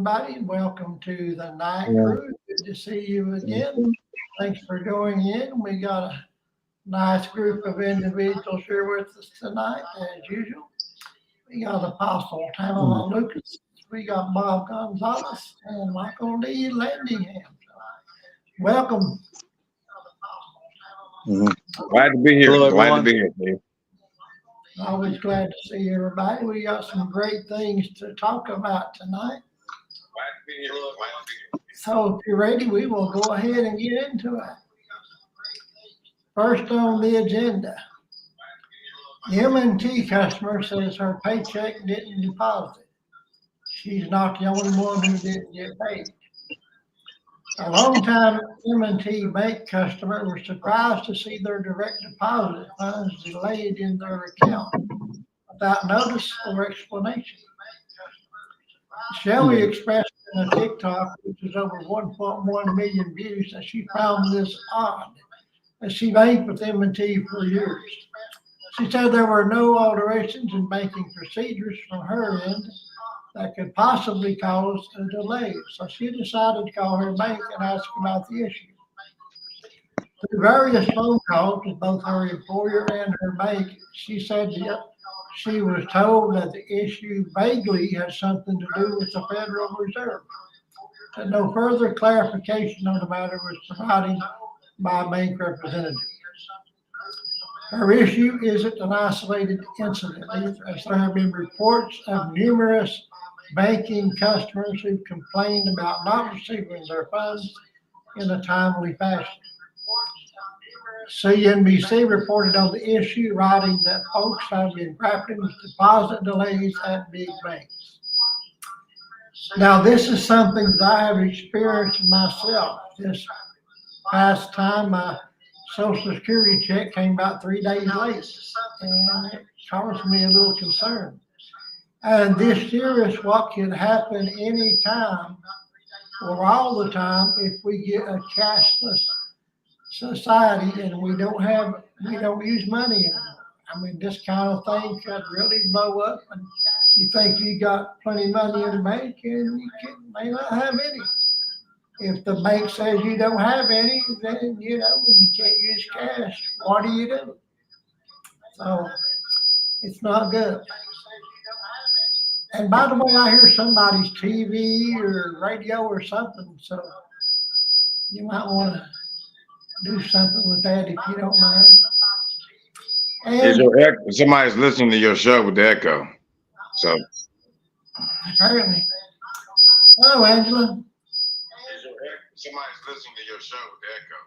everybody. Welcome to the night crew. Good to see you again. Thanks for going in. We got a nice group of individuals here with us tonight, as usual. We got Apostle Tamala Lucas. We got Bob Gonzalez and Michael D. Landingham. Welcome. Glad to be here. Hello, Glad to everyone. be here, Steve. Always glad to see everybody. We got some great things to talk about tonight. So if you're ready, we will go ahead and get into it. First on the agenda, M&T customer says her paycheck didn't deposit. She's not the only one who didn't get paid. A longtime M&T bank customer was surprised to see their direct deposit funds delayed in their account without notice or explanation. Shelly expressed in a TikTok, which is over 1.1 million views, that she found this odd, as she banked with M&T for years. She said there were no alterations in banking procedures from her end that could possibly cause a delay. So she decided to call her bank and ask about the issue. Through various phone calls with both her employer and her bank, she said she was told that the issue vaguely has something to do with the Federal Reserve. That no further clarification on the matter was provided by a bank representative. Her issue isn't an isolated incident either, as there have been reports of numerous banking customers who complained about not receiving their funds in a timely fashion. CNBC reported on the issue, writing that folks have been grappling with deposit delays at big banks. Now, this is something that I have experienced myself. This past time, my Social Security check came about 3 days late, and it caused me a little concern. And this here is what can happen anytime or all the time if we get a cashless society and we don't use money anymore. I mean, this kind of thing could really blow up, and you think you got plenty of money in the bank and you may not have any. If the bank says you don't have any, then when you can't use cash, what do you do? So it's not good. And by the way, I hear somebody's TV or radio or something, so you might want to do something with that if you don't mind. And Somebody's listening to your show with the echo. So apparently. Hello, Angela. Somebody's listening to your show with the echo.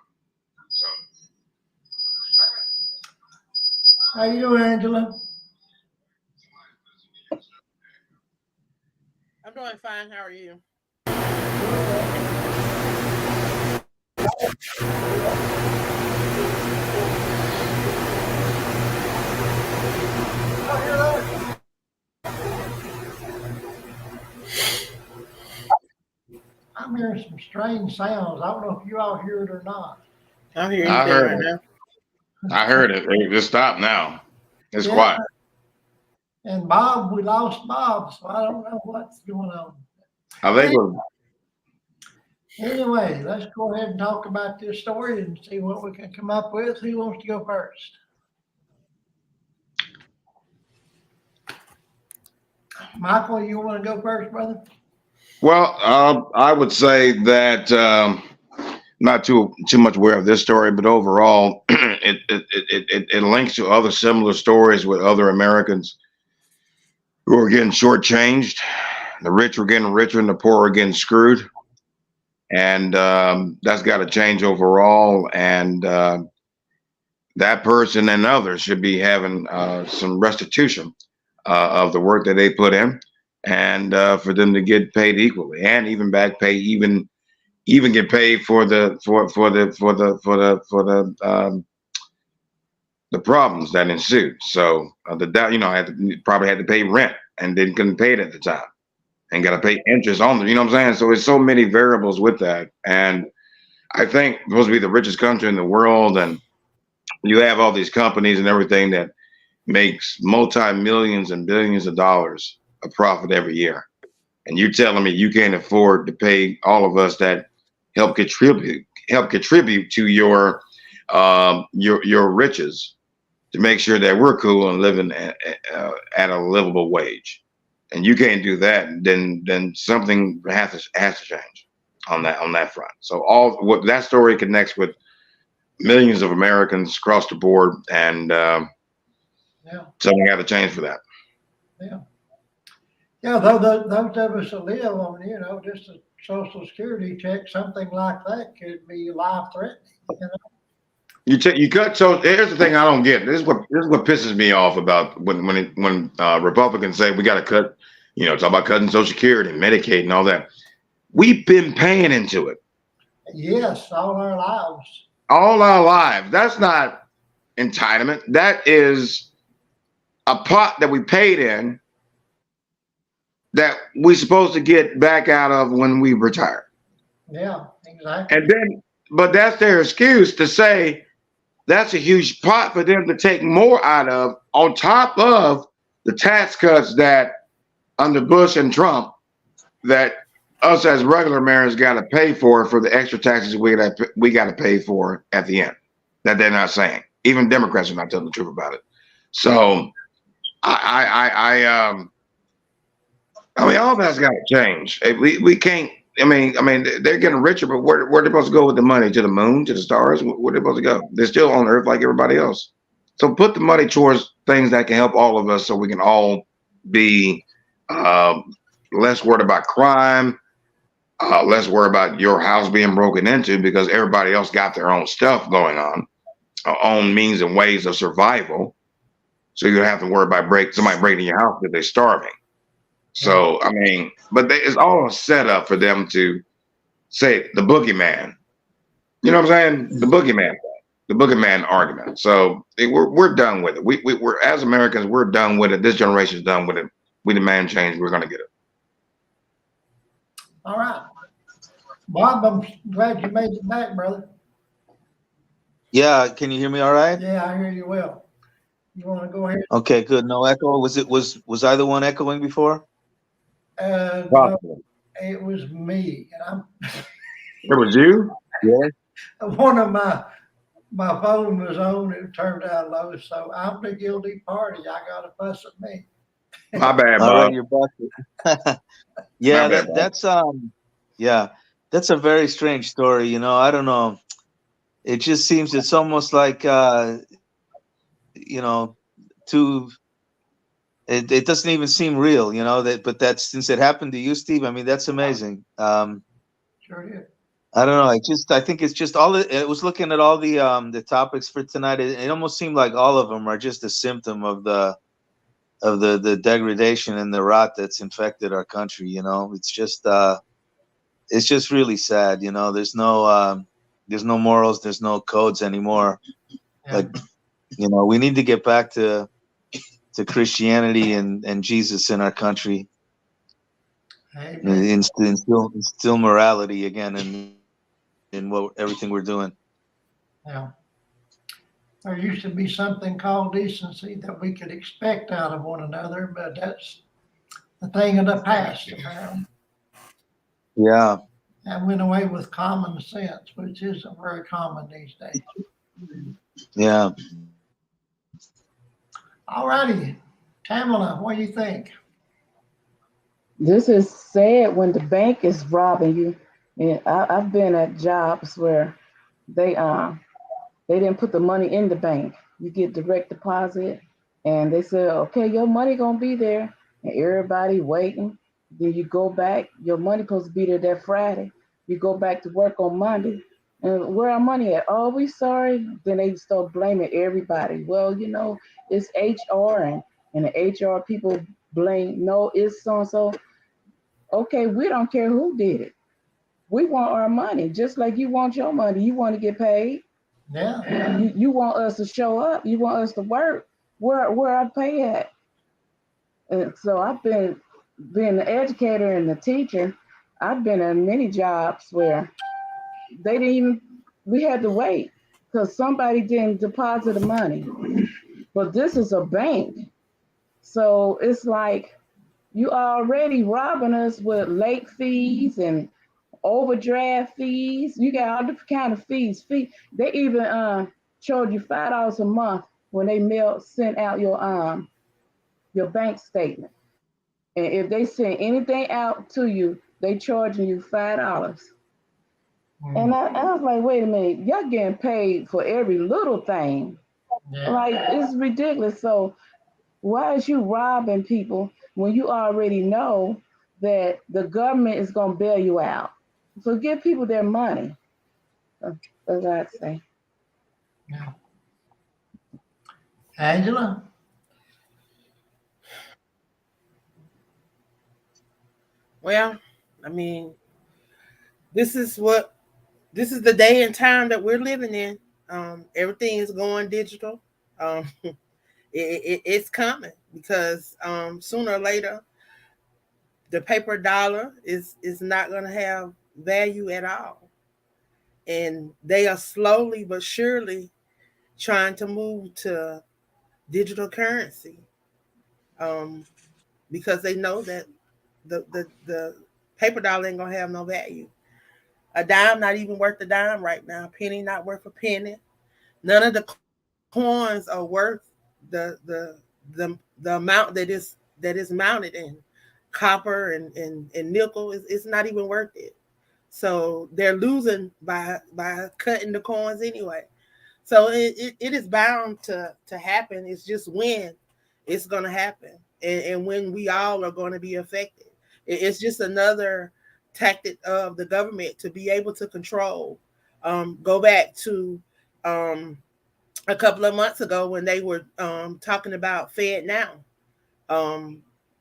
So How you doing, Angela? I'm doing fine. How are you? I'm hearing some strange sounds. I don't know if you all hear it or not. I'm hearing I you heard right it. now. I heard it. It just stopped now. It's Yeah. quiet. And Bob, we lost Bob, so I don't know what's going on. I think we're Anyway, let's go ahead and talk about this story and see what we can come up with. Who wants to go first? Michael, you want to go first, brother? well. I would say that not too much aware of this story, but overall, it links to other similar stories with other Americans who are getting shortchanged. The rich are getting richer, and the poor are getting screwed. And that's got to change overall. And that person and others should be having some restitution of the work that they put in, and for them to get paid equally, and even back pay, even get paid for the problems that ensued. So probably had to pay rent and then couldn't pay it at the time, and got to pay interest on it. You know what I'm saying? So it's so many variables with that. And I think we're supposed to be the richest country in the world, and you have all these companies and everything that makes multi-millions and billions of dollars of profit every year. And you telling me you can't afford to pay all of us that help contribute to your riches to make sure that we're cool and living at a livable wage, and you can't do that, then something has to change on that front. So all what that story connects with millions of Americans across the board, and Yeah, something got to change for that. yeah. Yeah, those of us that live on, just a social security check, something like that could be life threatening. You cut. So here's the thing I don't get. This is what pisses me off about when Republicans say we got to cut. Talk about cutting Social Security, Medicaid, and all that. We've been paying into it Yes, all our lives. all our lives. That's not entitlement. That is a pot that we paid in that we're supposed to get back out of when we retire. Yeah, exactly. And then, but that's their excuse to say that's a huge pot for them to take more out of, on top of the tax cuts that under Bush and Trump, that us as regular Americans got to pay for the extra taxes we got to pay for at the end. That they're not saying. Even Democrats are not telling the truth about it. So I mean, all that's got to change. We can't. I mean, they're getting richer, but where they supposed to go with the money? To the moon, to the stars? Where they supposed to go? They're still on Earth like everybody else. So put the money towards things that can help all of us, so we can all be less worried about crime, less worried about your house being broken into, because everybody else got their own stuff going on, own means and ways of survival. So you don't have to worry about somebody breaking your house because they're starving. So, I mean, but it's all a setup for them to say the boogeyman. You know what I'm saying? The boogeyman argument. So we're done with it. We're as Americans, we're done with it. This generation's done with it. We demand change. We're going to get it. All right. Bob, I'm glad you made it back, brother. Yeah, can you hear me all right? Yeah, I hear you well. You want to go ahead? Okay, good. No echo. Was I the one echoing before? No, it was me. And It was you? Yeah. one of my phone was on. It turned out low, so I'm the guilty party. I got to fuss at me. My bad, All Bob. right, you're busted. Yeah, My bad, Bob. that's a very strange story. I don't know. It just seems it's almost like it doesn't even seem real, but that's, since it happened to you, Steve, I mean, that's amazing. Sure did. I don't know. I think it's just it was looking at all the topics for tonight. It almost seemed like all of them are just a symptom of the degradation and the rot that's infected our country. It's just really sad. There's no morals, there's no codes anymore. Yeah. Like, we need to get back to Christianity and Jesus in our country, and instill morality again in everything we're doing. Yeah. There used to be something called decency that we could expect out of one another, but that's the thing of the past, apparently. Yeah. That went away with common sense, which isn't very common these days. Yeah. All righty. Tamala, what do you think? This is sad when the bank is robbing you. And I've been at jobs where they didn't put the money in the bank. You get direct deposit, and they say, okay, your money gonna be there, and everybody waiting. Then you go back, your money supposed to be there that Friday. You go back to work on Monday, and where our money at? Oh, we sorry. Then they start blaming everybody. Well, it's HR, and the HR people blame, no, it's so-and-so. Okay, we don't care who did it. We want our money, just like you want your money. You want to get paid. Yeah. You want us to show up. You want us to work. Where I pay at? And so I've been being the educator and the teacher. I've been in many jobs where we had to wait because somebody didn't deposit the money. But this is a bank. So it's like You already robbing us with late fees and overdraft fees. You got all different kind of fees. They even charge you $5 a month when they send out your bank statement. And if they send anything out to you, they charging you $5. And I was like, wait a minute, y'all getting paid for every little thing. Yeah. Like, it's ridiculous. So why is you robbing people when you already know that the government is going to bail you out? So give people their money. That's what I'd say. Yeah. Angela? Well, I mean, this is the day and time that we're living in. Everything is going digital. It's coming because sooner or later, the paper dollar is not going to have value at all, and they are slowly but surely trying to move to digital currency, because they know that the paper dollar ain't gonna have no value. A dime not even worth a dime right now. A penny not worth a penny. None of the coins are worth the amount that is mounted in. Copper and nickel is not even worth it. So they're losing by cutting the coins anyway. So it is bound to happen. It's just when it's going to happen, and when we all are going to be affected. It's just another tactic of the government to be able to control. Go back to a couple of months ago when they were talking about Fed Now.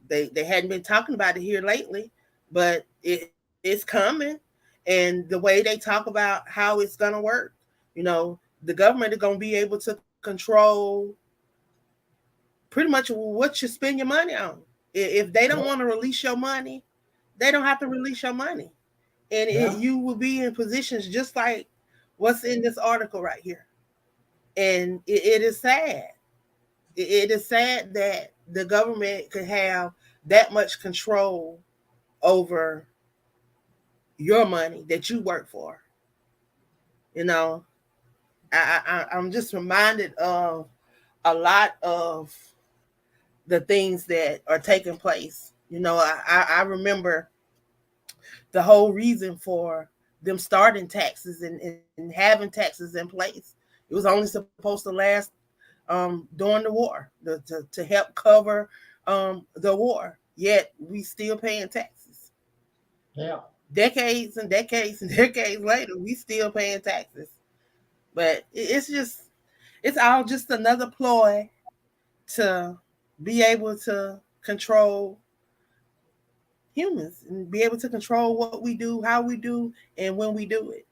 They hadn't been talking about it here lately, but it's coming. And the way they talk about how it's going to work, the government is going to be able to control pretty much what you spend your money on. If they don't want to release your money, they don't have to release your money. And you will be in positions just like what's in this article right here. And it is sad. It is sad that the government could have that much control over your money that you work for. I'm just reminded of a lot of the things that are taking place. I remember the whole reason for them starting taxes and having taxes in place. It was only supposed to last during the war to help cover the war. Yet we still paying taxes. Yeah. Decades and decades and decades later, we still paying taxes. But it's all just another ploy to be able to control humans and be able to control what we do, how we do, and when we do it.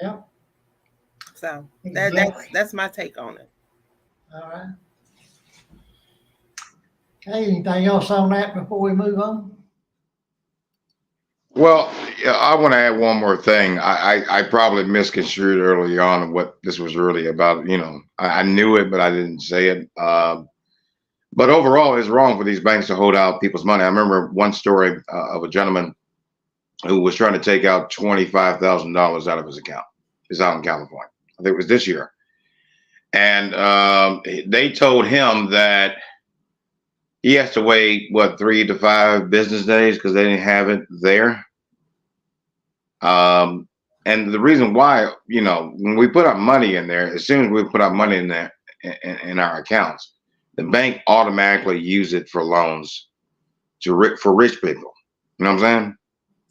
Yeah. So Exactly. that's my take on it. All right. Okay, anything else on that before we move on? Well, yeah, I want to add one more thing. I probably misconstrued early on what this was really about. I knew it, but I didn't say it. But overall, it's wrong for these banks to hold out people's money. I remember one story of a gentleman who was trying to take out $25,000 out of his account. He's out in California. I think it was this year. And they told him that he has to wait, 3 to 5 business days because they didn't have it there. And the reason why, when we put our money in there, as soon as we put our money in there in our accounts, the bank automatically use it for loans for rich people. You know what I'm saying?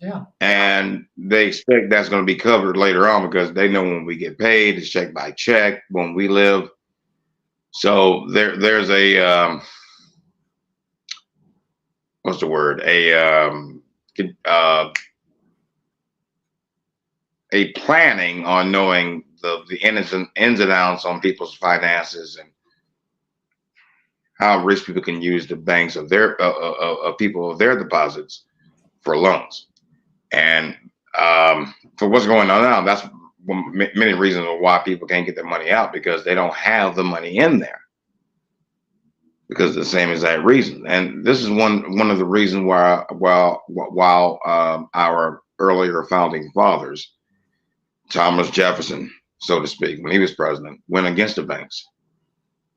Yeah. And they expect that's going to be covered later on because they know when we get paid, it's check by check when we live. So there's a what's the word? A planning on knowing the ins and outs on people's finances and how rich people can use the banks of their people of their deposits for loans. And for what's going on now, that's many reasons why people can't get their money out because they don't have the money in there. because of the same exact reason. And this is one of the reasons why while our earlier founding fathers, Thomas Jefferson, so to speak, when he was president, went against the banks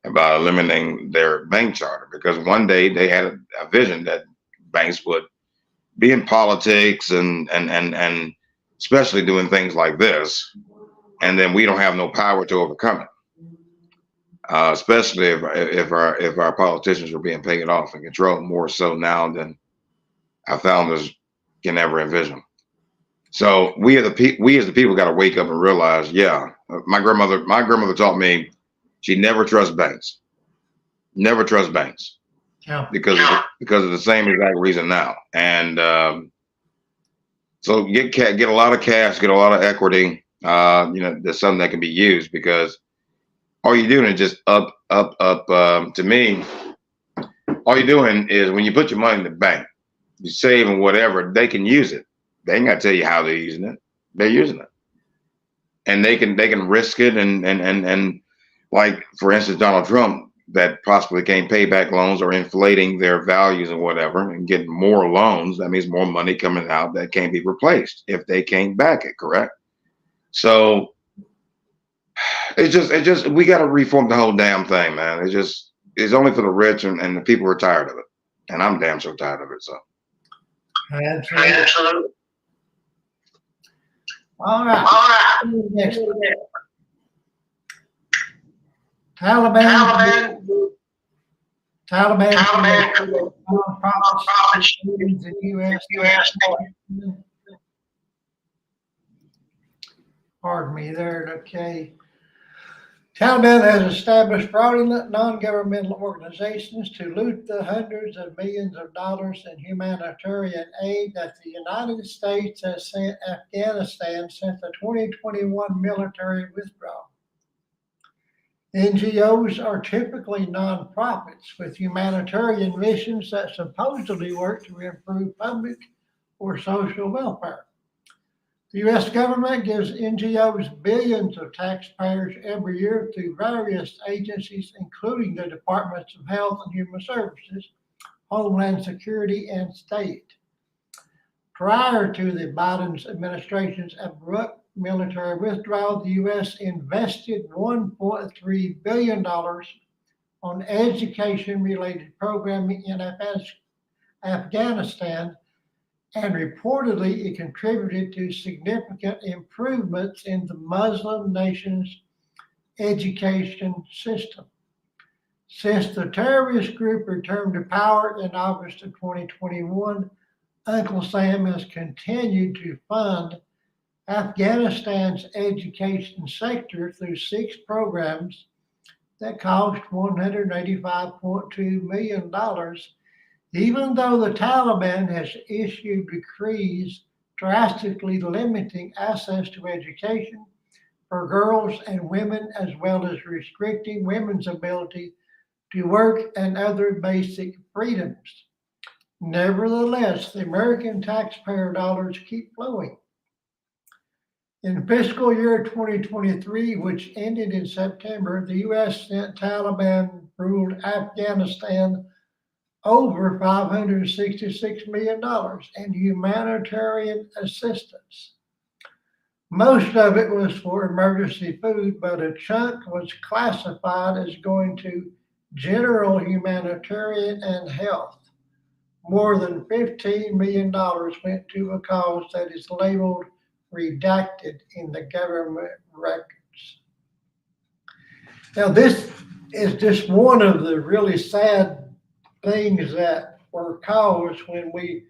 about eliminating their bank charter, because one day they had a vision that banks would be in politics and especially doing things like this, and then we don't have no power to overcome it. Especially if our politicians are being paid off and controlled more so now than our founders can ever envision. So we as the people got to wake up and realize, yeah, my grandmother taught me she never trusts banks, never trust banks, Yeah. because of the same exact reason now. And so get a lot of cash, get a lot of equity. There's something that can be used, because all you're doing is just up. To me, all you're doing is, when you put your money in the bank, you save and whatever, they can use it. They ain't got to tell you how they're using it. They're using it, and they can risk it. And like, for instance, Donald Trump, that possibly can't pay back loans or inflating their values and whatever, and getting more loans. That means more money coming out that can't be replaced if they can't back it. Correct. So it just we got to reform the whole damn thing, man. It's only for the rich, and the people are tired of it, and I'm damn so tired of it. So Absolutely. All right. Next. Taliban nonprofits in the U.S. Pardon me there. Okay. Taliban has established fraudulent non-governmental organizations to loot the hundreds of millions of dollars in humanitarian aid that the United States has sent Afghanistan since the 2021 military withdrawal. NGOs are typically nonprofits with humanitarian missions that supposedly work to improve public or social welfare. The U.S. government gives NGOs billions of taxpayers every year through various agencies, including the Departments of Health and Human Services, Homeland Security, and State. Prior to the Biden administration's abrupt military withdrawal, the U.S. invested $1.3 billion on education-related programming in Afghanistan, and reportedly it contributed to significant improvements in the Muslim nation's education system. Since the terrorist group returned to power in August of 2021, Uncle Sam has continued to fund Afghanistan's education sector through 6 programs that cost $185.2 million, even though the Taliban has issued decrees drastically limiting access to education for girls and women, as well as restricting women's ability to work and other basic freedoms. Nevertheless, the American taxpayer dollars keep flowing. In fiscal year 2023, which ended in September, the U.S. sent Taliban-ruled Afghanistan over $566 million in humanitarian assistance. Most of it was for emergency food, but a chunk was classified as going to general humanitarian and health. More than $15 million went to a cause that is labeled redacted in the government records. Now, this is just one of the really sad things that were caused when we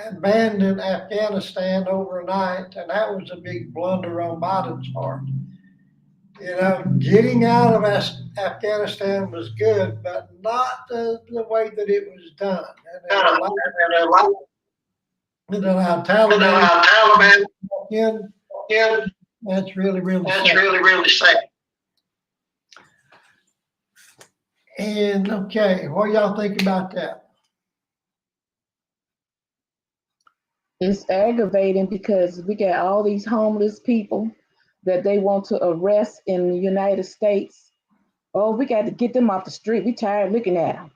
abandoned Afghanistan overnight, and that was a big blunder on Biden's part. Getting out of Afghanistan was good, but not the way that it was done. And allowed Taliban in. That's really sad. And okay, what do y'all think about that? It's aggravating because we got all these homeless people that they want to arrest in the United States. Oh, we got to get them off the street. We tired looking at them.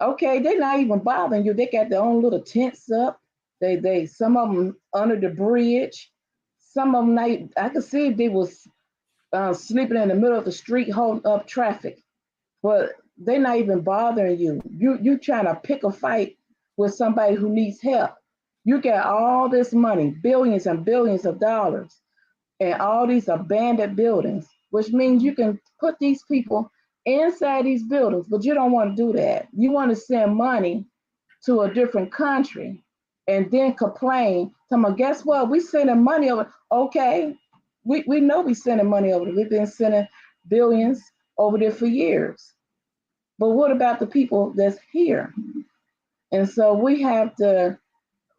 Okay, they're not even bothering you. They got their own little tents up. They some of them under the bridge. Some of them, I could see if they was sleeping in the middle of the street holding up traffic. But they're not even bothering you. You trying to pick a fight with somebody who needs help. You got all this money, billions and billions of dollars, and all these abandoned buildings, which means you can put these people inside these buildings, but you don't want to do that. You want to send money to a different country and then complain. Tell them, guess what? We sending money over. Okay, we know we sending money over there. We've been sending billions over there for years. But what about the people that's here? And so we have to,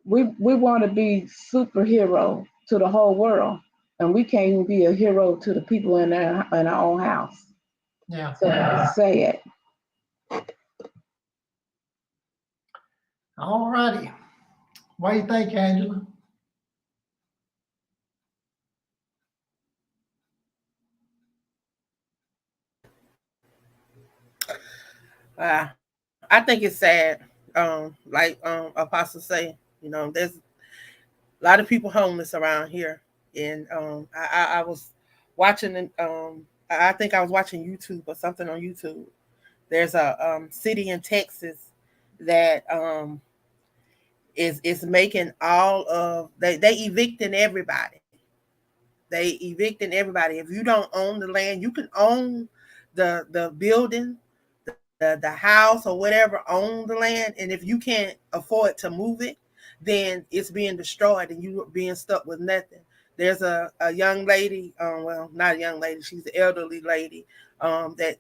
we want to be superhero to the whole world, and we can't even be a hero to the people in our own house. Yeah. So it's sad. All righty. What do you think, Angela? I think it's sad. Like Apostle say, there's a lot of people homeless around here, and I was watching, I think I was watching YouTube or something on YouTube. There's a city in Texas that is making all of they evicting everybody. They evicting everybody. If you don't own the land, you can own the building, the house or whatever, own the land, and if you can't afford to move it, then it's being destroyed and you are being stuck with nothing. There's a young lady, well, not a young lady, she's an elderly lady, that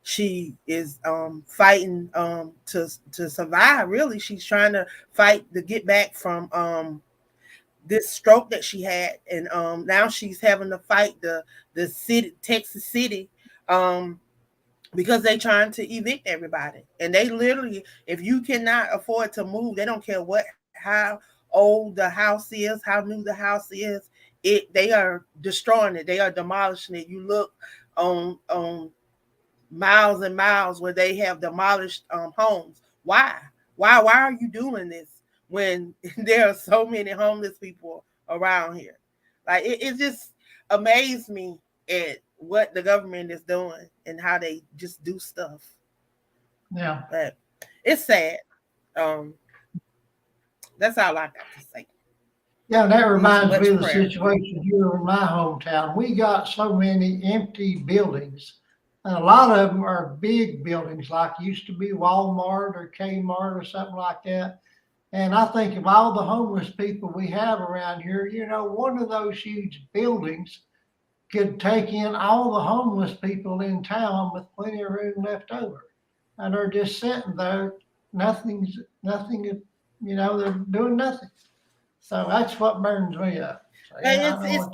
she is fighting to survive. Really, she's trying to fight to get back from this stroke that she had, and now she's having to fight the city, Texas City, because they trying to evict everybody. And they literally, if you cannot afford to move, they don't care how old the house is, how new the house is, they are destroying it, they are demolishing it. You look on miles and miles where they have demolished homes. Why are you doing this when there are so many homeless people around here? Like it just amazed me at what the government is doing and how they just do stuff. Yeah. But it's sad. That's all I got to say. Yeah, that reminds Much me of the prayer. situation here in my hometown. We got so many empty buildings. And a lot of them are big buildings, like used to be Walmart or Kmart or something like that. And I think of all the homeless people we have around here, one of those huge buildings could take in all the homeless people in town with plenty of room left over. And they're just sitting there, nothing, they're doing nothing. So that's what burns me up. So, yeah, I know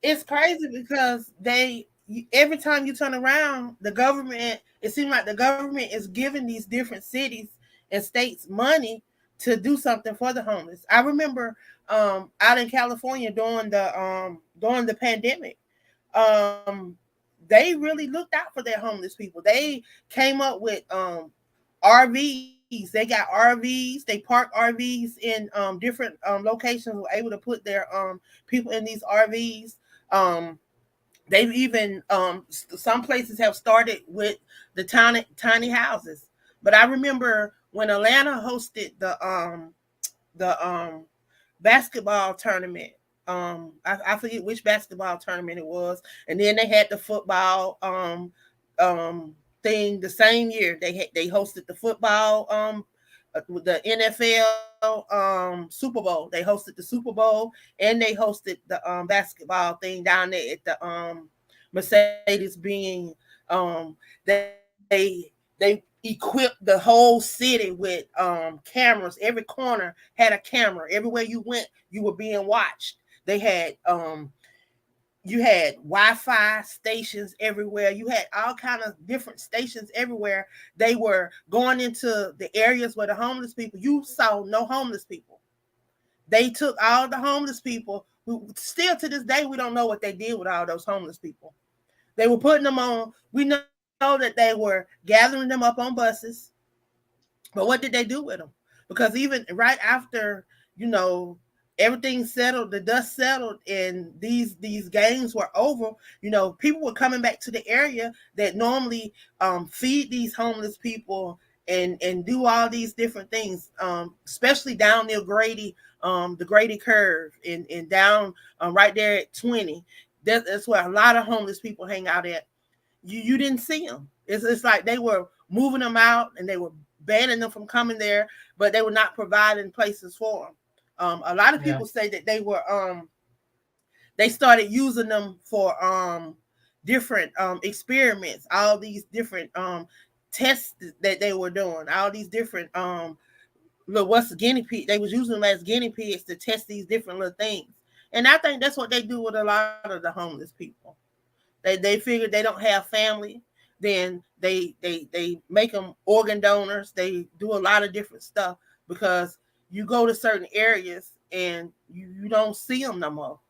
It's crazy because every time you turn around, the government, it seems like the government is giving these different cities and states money to do something for the homeless. I remember out in California during the pandemic, they really looked out for their homeless people. They came up with RVs. They got RVs. They park RVs in different locations. Were able to put their people in these RVs. They've even some places have started with the tiny houses. But I remember when Atlanta hosted the basketball tournament. I forget which basketball tournament it was, and then they had the football thing the same year. They hosted the football the NFL Super Bowl. They hosted the Super Bowl and they hosted the basketball thing down there at the Mercedes being they equipped the whole city with cameras. Every corner had a camera. Everywhere you went, you were being watched. They had you had Wi-Fi stations everywhere. You had all kind of different stations everywhere. They were going into the areas where the homeless people, you saw no homeless people. They took all the homeless people, who still to this day, we don't know what they did with all those homeless people. They were putting them on, we know that they were gathering them up on buses, But what did they do with them? Because even right after, you know, everything settled, the dust settled, and these games were over, you know, people were coming back to the area that normally feed these homeless people and do all these different things, especially down near Grady, the Grady Curve, and down right there at 20. That's where a lot of homeless people hang out at. You didn't see them. It's like they were moving them out and they were banning them from coming there, but they were not providing places for them. A lot of people say that they were they started using them for different experiments, all these different tests that they were doing, all these different what's guinea pig. They was using them as guinea pigs to test these different little things. And I think that's what they do with a lot of the homeless people. They figure they don't have family, then they make them organ donors. They do a lot of different stuff because you go to certain areas and you don't see them no more.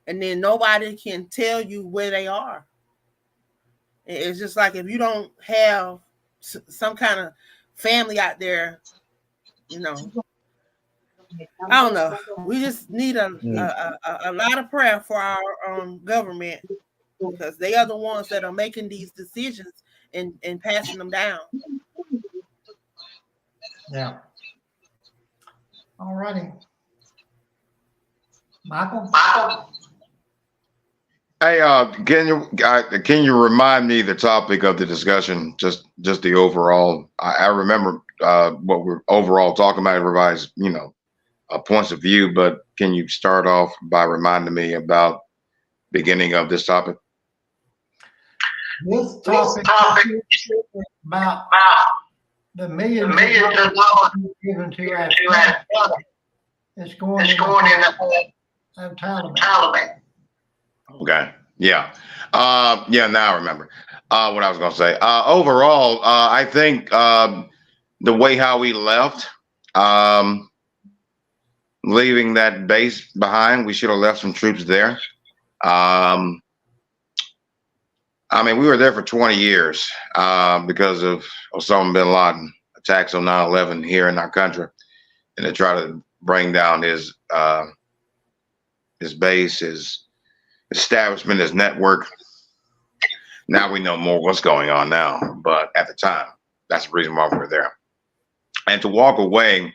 And then nobody can tell you where they are. It's just like if you don't have some kind of family out there, you know, I don't know. We just need a lot of prayer for our government, because they are the ones that are making these decisions and passing them down. Yeah. All righty. Michael? Hey, can you remind me the topic of the discussion? Just the overall. I remember what we're overall talking about. Everybody's, you know, points of view, but can you start off by reminding me about beginning of this topic? This topic is about the millions of dollars given to Afghanistan. It's going in the Taliban. Okay. Yeah. Yeah. Now I remember what I was going to say. Overall, I think the way how we left, leaving that base behind, we should have left some troops there. I mean, we were there for 20 years because of Osama bin Laden attacks on 9/11 here in our country, and to try to bring down his base, his establishment, his network. Now we know more what's going on now, but at the time, that's the reason why we were there. And to walk away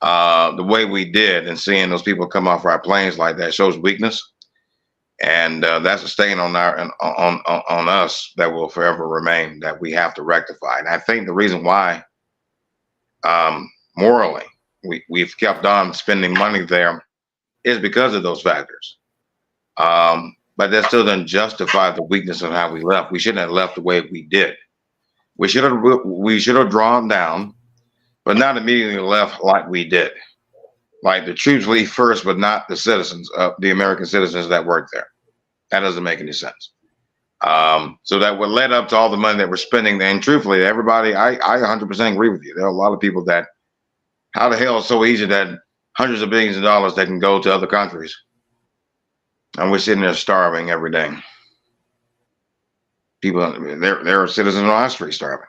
the way we did, and seeing those people come off our planes like that shows weakness. And that's a stain on on us that will forever remain, that we have to rectify. And I think the reason why morally we've kept on spending money there is because of those factors. But that still doesn't justify the weakness of how we left. We shouldn't have left the way we did. We should have drawn down, but not immediately left like we did. Like the troops leave first, but not the citizens, the American citizens that work there. That doesn't make any sense. So that what led up to all the money that we're spending. And truthfully, everybody, I 100% agree with you. There are a lot of people that, how the hell is it so easy that hundreds of billions of dollars that can go to other countries, and we're sitting there starving every day. People, there are citizens on our street starving.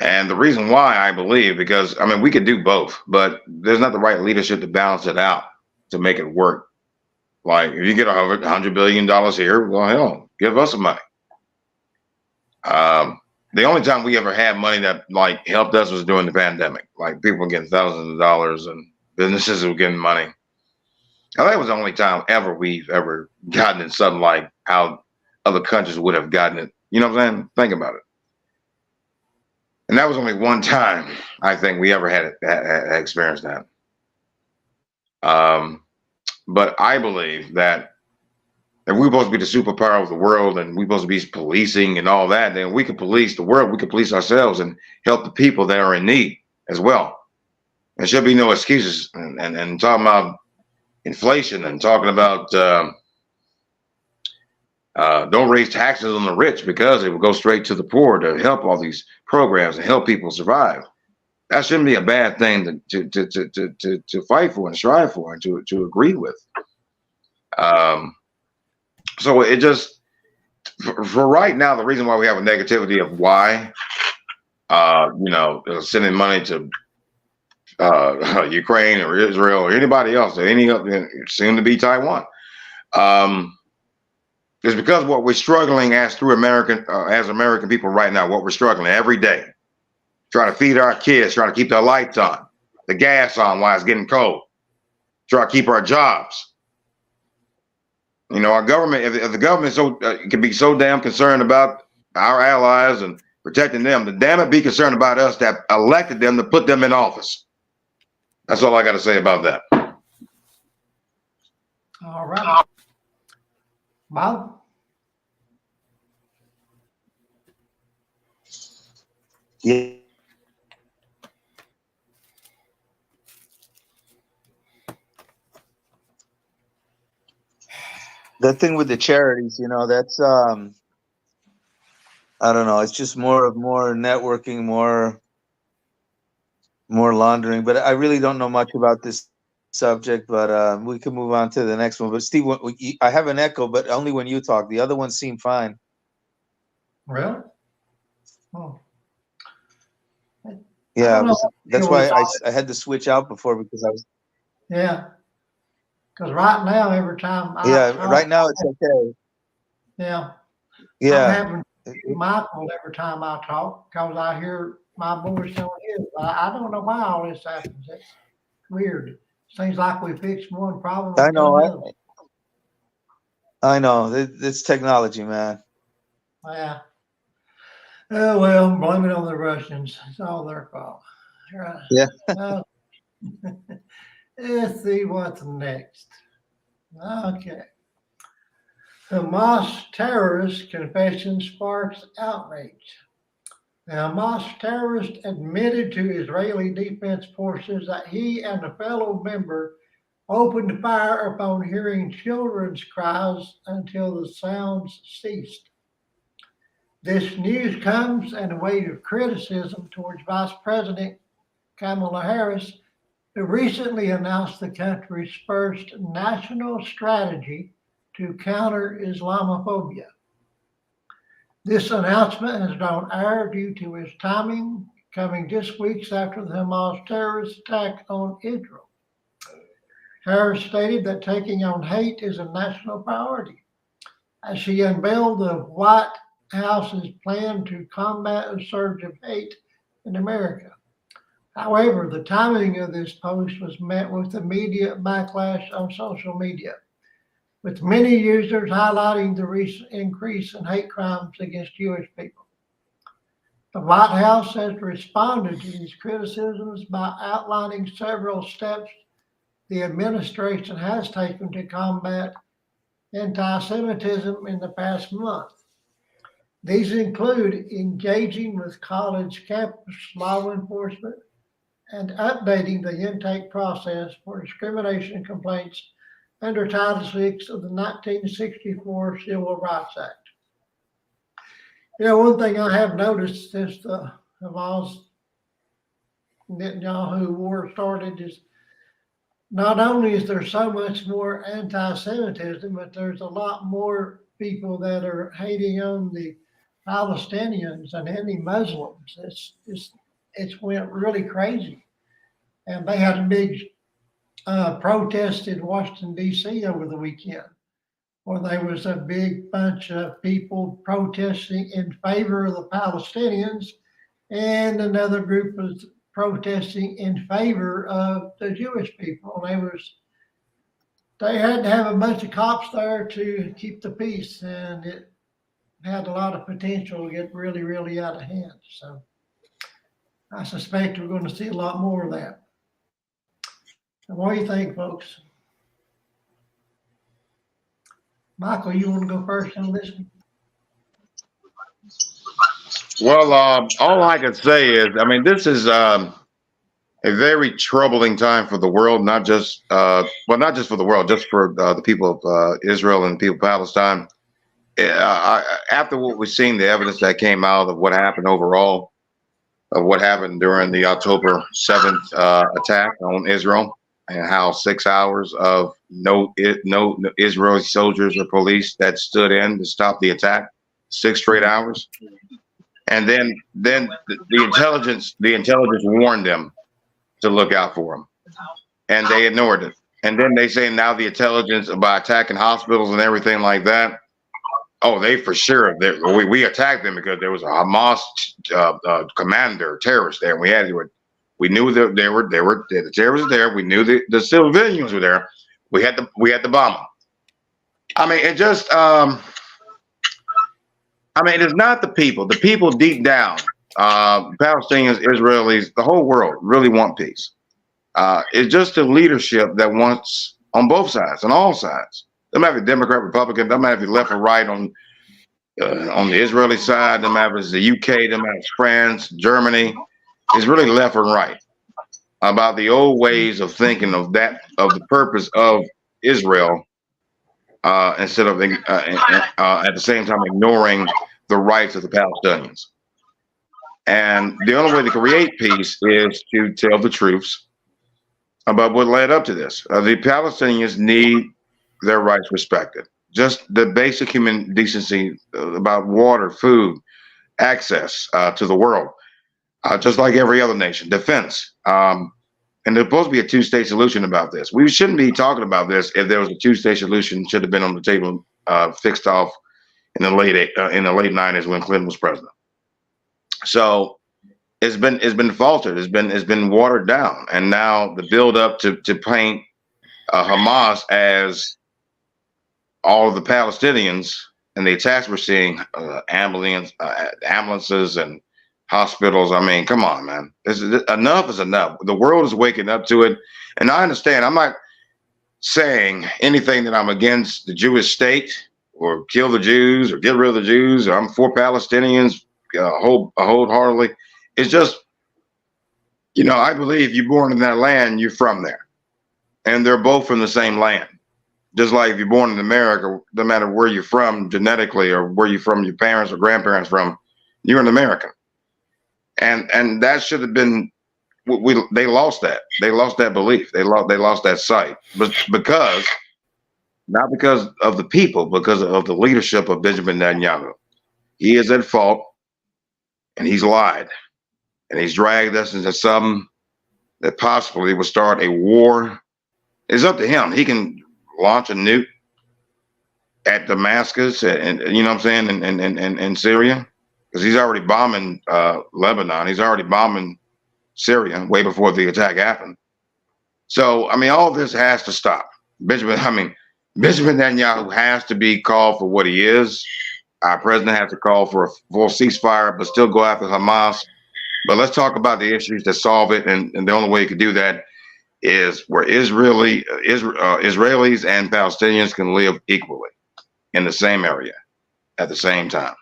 And the reason why, I believe, because, I mean, we could do both, but there's not the right leadership to balance it out, to make it work. Like, if you get $100 billion here, well, hell, give us some money. The only time we ever had money that, like, helped us was during the pandemic. Like, people were getting thousands of dollars and businesses were getting money. Now, that was the only time ever we've ever gotten it, something like how other countries would have gotten it. You know what I'm saying? Think about it. And that was only one time I think we ever had experienced that. But I believe that if we're supposed to be the superpower of the world and we're supposed to be policing and all that, then we could police the world. We could police ourselves and help the people that are in need as well. There should be no excuses. And talking about inflation and talking about don't raise taxes on the rich because it will go straight to the poor to help all these programs and help people survive. That shouldn't be a bad thing to fight for and strive for and to agree with. So it just, for right now, the reason why we have a negativity of why sending money to Ukraine or Israel or anybody else, or any of soon to be Taiwan. It's because what we're struggling as American people right now, what we're struggling every day, trying to feed our kids, trying to keep their lights on, the gas on while it's getting cold, try to keep our jobs. Our government, if the government can be so damn concerned about our allies and protecting them, then damn it, be concerned about us that elected them to put them in office. That's all I got to say about that. All right. Bob? Yeah. The thing with the charities, that's I don't know. It's just more networking, more laundering. But I really don't know much about this subject. But we can move on to the next one. But Steve, I have an echo, but only when you talk. The other ones seem fine. Really? Oh. Yeah, that's why I had to switch out before because I was. Yeah. Because right now, every time right now it's okay. Yeah. Yeah. I'm having Michael every time I talk because I hear my voice on his. I don't know why all this happens. It's weird. Seems like we fixed one problem. I know. I know. It's technology, man. Yeah. Oh, well, blame it on the Russians. It's all their fault. Right. Yeah. Let's see what's next. Okay. Hamas terrorist confession sparks outrage. The Hamas terrorist admitted to Israeli Defense Forces that he and a fellow member opened fire upon hearing children's cries until the sounds ceased. This news comes in a wave of criticism towards Vice President Kamala Harris, who recently announced the country's first national strategy to counter Islamophobia. This announcement has drawn ire due to its timing, coming just weeks after the Hamas terrorist attack on Israel. Harris stated that taking on hate is a national priority, as she unveiled the White House's plan to combat a surge of hate in America. However, the timing of this post was met with immediate backlash on social media, with many users highlighting the recent increase in hate crimes against Jewish people. The White House has responded to these criticisms by outlining several steps the administration has taken to combat anti-Semitism in the past month. These include engaging with college campus law enforcement and updating the intake process for discrimination complaints under Title VI of the 1964 Civil Rights Act. One thing I have noticed since the Hamas Netanyahu war started is not only is there so much more anti-Semitism, but there's a lot more people that are hating on the Palestinians and any Muslims. It's went really crazy. And they had a big protest in Washington, D.C. over the weekend, where there was a big bunch of people protesting in favor of the Palestinians, and another group was protesting in favor of the Jewish people. They had to have a bunch of cops there to keep the peace, and it had a lot of potential to get really, really out of hand. So I suspect we're going to see a lot more of that. And what do you think, folks? Michael, you want to go first on this one? Well, all I can say is, this is a very troubling time for the world, not just for the world, just for the people of Israel and the people of Palestine. After what we've seen, the evidence that came out of what happened overall, of what happened during the October 7th attack on Israel, and how 6 hours of no Israeli soldiers or police that stood in to stop the attack, 6 straight hours. And then the intelligence warned them to look out for them, and they ignored it. And then they say now the intelligence about attacking hospitals and everything like that. Oh, they for sure. We attacked them because there was a Hamas commander terrorist there, and we knew that the terrorists were there. We knew the civilians were there. We had the bomb them. I mean, it just it's not the people. The people deep down, Palestinians, Israelis, the whole world really want peace. It's just the leadership that wants on both sides, on all sides. They might be Democrat, Republican, they might be left or right on the Israeli side, they might be the UK, they might be France, Germany. It's really left and right about the old ways of thinking of the purpose of Israel, instead of at the same time ignoring the rights of the Palestinians. And the only way to create peace is to tell the truths about what led up to this. The Palestinians need their rights respected. Just the basic human decency about water, food, access to the world, just like every other nation, defense. And there's supposed to be a two-state solution about this. We shouldn't be talking about this if there was a two-state solution. Should have been on the table, fixed off in the late 90s when Clinton was president. So it's been faltered. It's been watered down, and now the build up to paint Hamas as all of the Palestinians and the attacks we're seeing, ambulances and hospitals. I mean, come on, man. Enough is enough. The world is waking up to it, and I understand. I'm not saying anything that I'm against the Jewish state or kill the Jews or get rid of the Jews. Or I'm for Palestinians wholeheartedly. It's just, I believe you're born in that land, you're from there. And they're both from the same land. Just like if you're born in America, no matter where you're from genetically or where you're from, your parents or grandparents from, you're an American. And that should have been, they lost that. They lost that belief. They lost that sight. But not because of the people, because of the leadership of Benjamin Netanyahu. He is at fault, and he's lied. And he's dragged us into something that possibly will start a war. It's up to him. He can launch a nuke at Damascus, and you know what I'm saying, and Syria, because he's already bombing Lebanon. He's already bombing Syria way before the attack happened. So, all this has to stop. Benjamin Netanyahu has to be called for what he is. Our president has to call for a full ceasefire, but still go after Hamas. But let's talk about the issues that solve it. And the only way you could do that is where Israelis and Palestinians can live equally in the same area at the same time.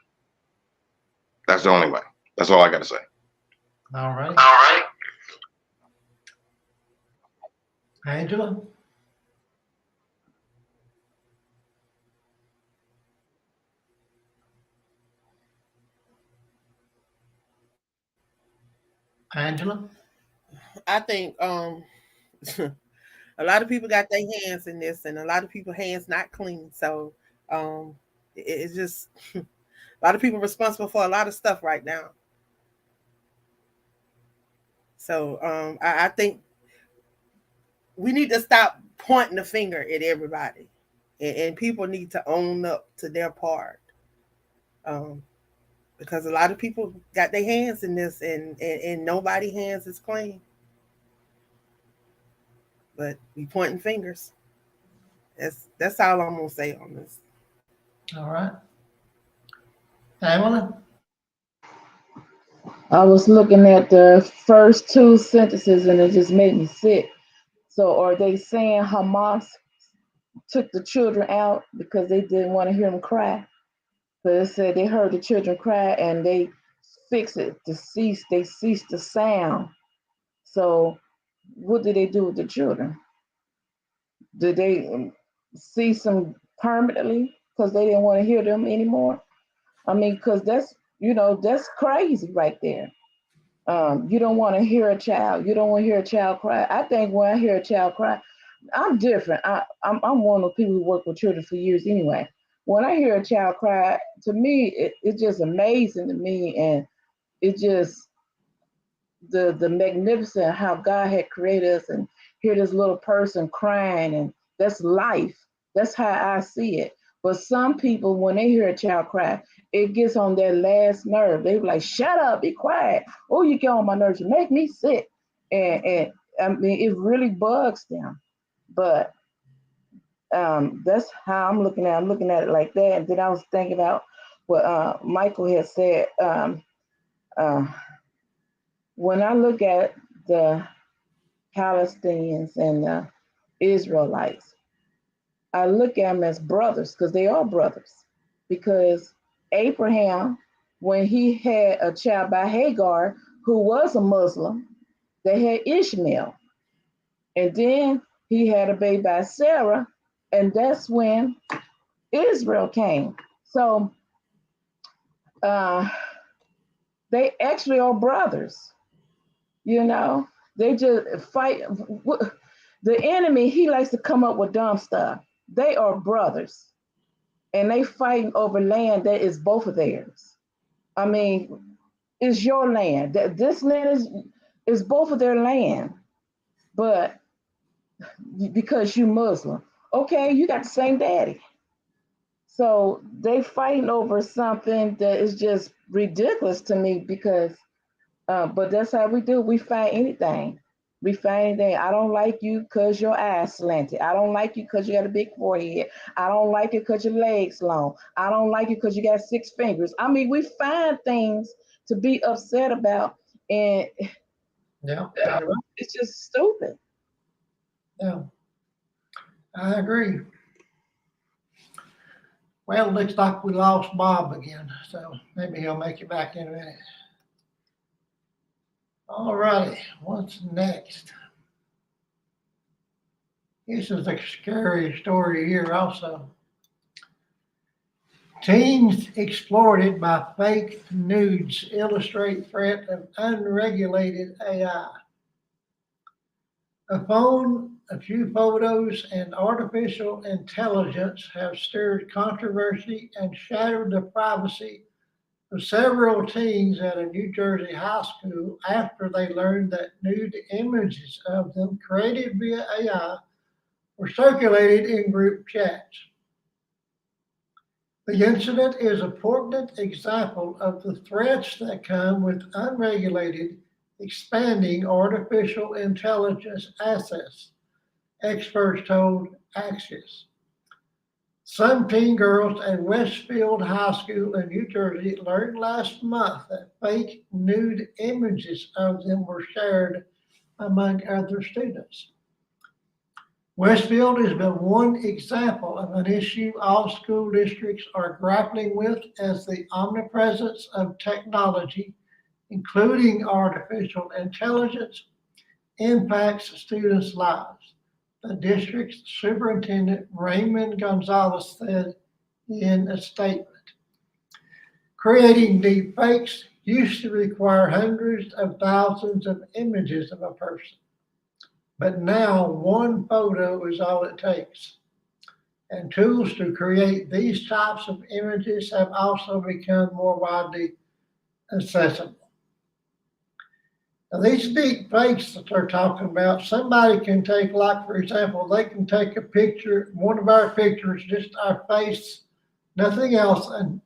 That's the only way. That's all I got to say. All right. Angela? Angela? I think a lot of people got their hands in this, and a lot of people hands not clean. So it's just a lot of people responsible for a lot of stuff right now. So I think we need to stop pointing the finger at everybody, and people need to own up to their part. Because a lot of people got their hands in this, and nobody's hands is clean. But we pointing fingers. That's all I'm gonna say on this. All right. Pamela? I was looking at the first two sentences and it just made me sick. So are they saying Hamas took the children out because they didn't want to hear them cry? So it said they heard the children cry and they fixed it to cease. They ceased the sound. So what did they do with the children? Did they cease them permanently because they didn't want to hear them anymore? Because that's crazy right there. You don't want to hear a child. You don't want to hear a child cry. I think when I hear a child cry, I'm different. I'm one of the people who work with children for years anyway. When I hear a child cry, to me, it's just amazing to me. And It just the magnificent how God had created us, and hear this little person crying, and that's life. That's how I see it. But some people, when they hear a child cry, it gets on their last nerve. They be like, "Shut up, be quiet." Oh, you get on my nerves. You make me sick, and I mean, it really bugs them. But that's how I'm looking at. I'm looking at it like that. And then I was thinking about what Michael had said. Uh, when I look at the Palestinians and the Israelites, I look at them as brothers because they are brothers. Because Abraham, when he had a child by Hagar, who was a Muslim, they had Ishmael. And then he had a baby by Sarah, and that's when Israel came. So they actually are brothers. You know, they just fight. The enemy, he likes to come up with dumb stuff. They are brothers, and they fighting over land that is both of theirs. I mean, it's your land. This land is both of their land, but because you Muslim, okay, you got the same daddy. So they fighting over something that is just ridiculous to me because, but that's how we do. We fight anything. We fight anything. I don't like you because your eyes slanted. I don't like you because you got a big forehead. I don't like you because your legs long. I don't like you because you got 6 fingers. I mean, we find things to be upset about, and Yeah, it's just stupid. yeah, I agree. Well, looks like we lost Bob again, so maybe he'll make it back in a minute. All righty, what's next? This is a scary story here also. Teens exploited by fake nudes illustrate threat of unregulated AI. A phone, a few photos, and artificial intelligence have stirred controversy and shattered the privacy of several teens at a New Jersey high school after they learned that nude images of them created via AI were circulated in group chats. The incident is a poignant example of the threats that come with unregulated, expanding artificial intelligence access, experts told Axios. Some teen girls at Westfield High School in New Jersey learned last month that fake nude images of them were shared among other students. Westfield has been one example of an issue all school districts are grappling with as the omnipresence of technology, including artificial intelligence, impacts students' lives. The district's superintendent, Raymond Gonzalez, said in a statement. Creating deep fakes used to require hundreds of thousands of images of a person. But now one photo is all it takes. And tools to create these types of images have also become more widely accessible. Now, these deep fakes that they're talking about, somebody can take, like, for example, they can take a picture, one of our pictures, just our face, nothing else, and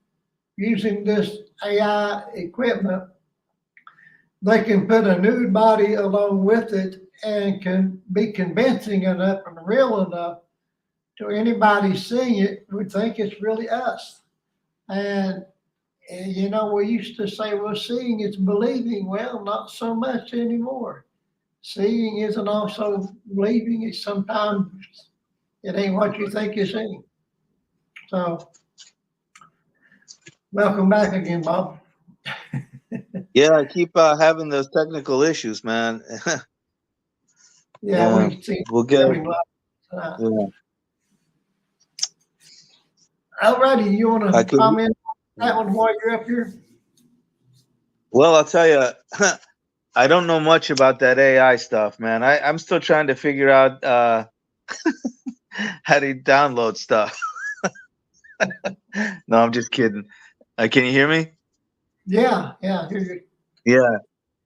using this AI equipment, they can put a nude body along with it and can be convincing enough and real enough to anybody seeing it would think it's really us. And you know, we used to say, well, seeing is believing. Well, not so much anymore. Seeing isn't also believing. It's sometimes it ain't what you think you're seeing. So, welcome back again, Bob. Yeah, I keep having those technical issues, man. Yeah, we see. We'll get. Yeah. Yeah. Alrighty, you want I to could- comment on that one while you're up here? Well, I'll tell you, I don't know much about that AI stuff, man. I'm still trying to figure out how to download stuff. No, I'm just kidding. Can you hear me? Yeah, I hear you. Yeah,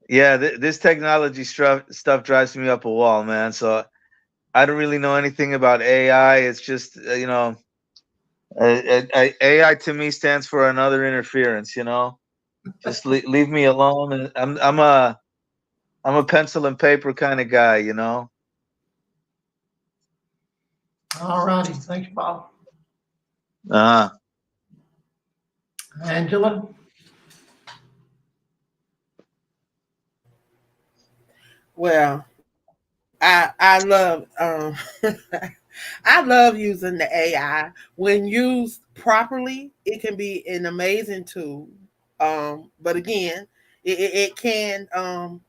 yeah. This technology stuff drives me up a wall, man. So I don't really know anything about AI. It's just AI to me stands for another interference. Just leave me alone. And I'm a pencil and paper kind of guy. All righty, thanks, Bob. Uh-huh. Angela? Well, I love I love using the AI. When used properly, it can be an amazing tool. But again, it can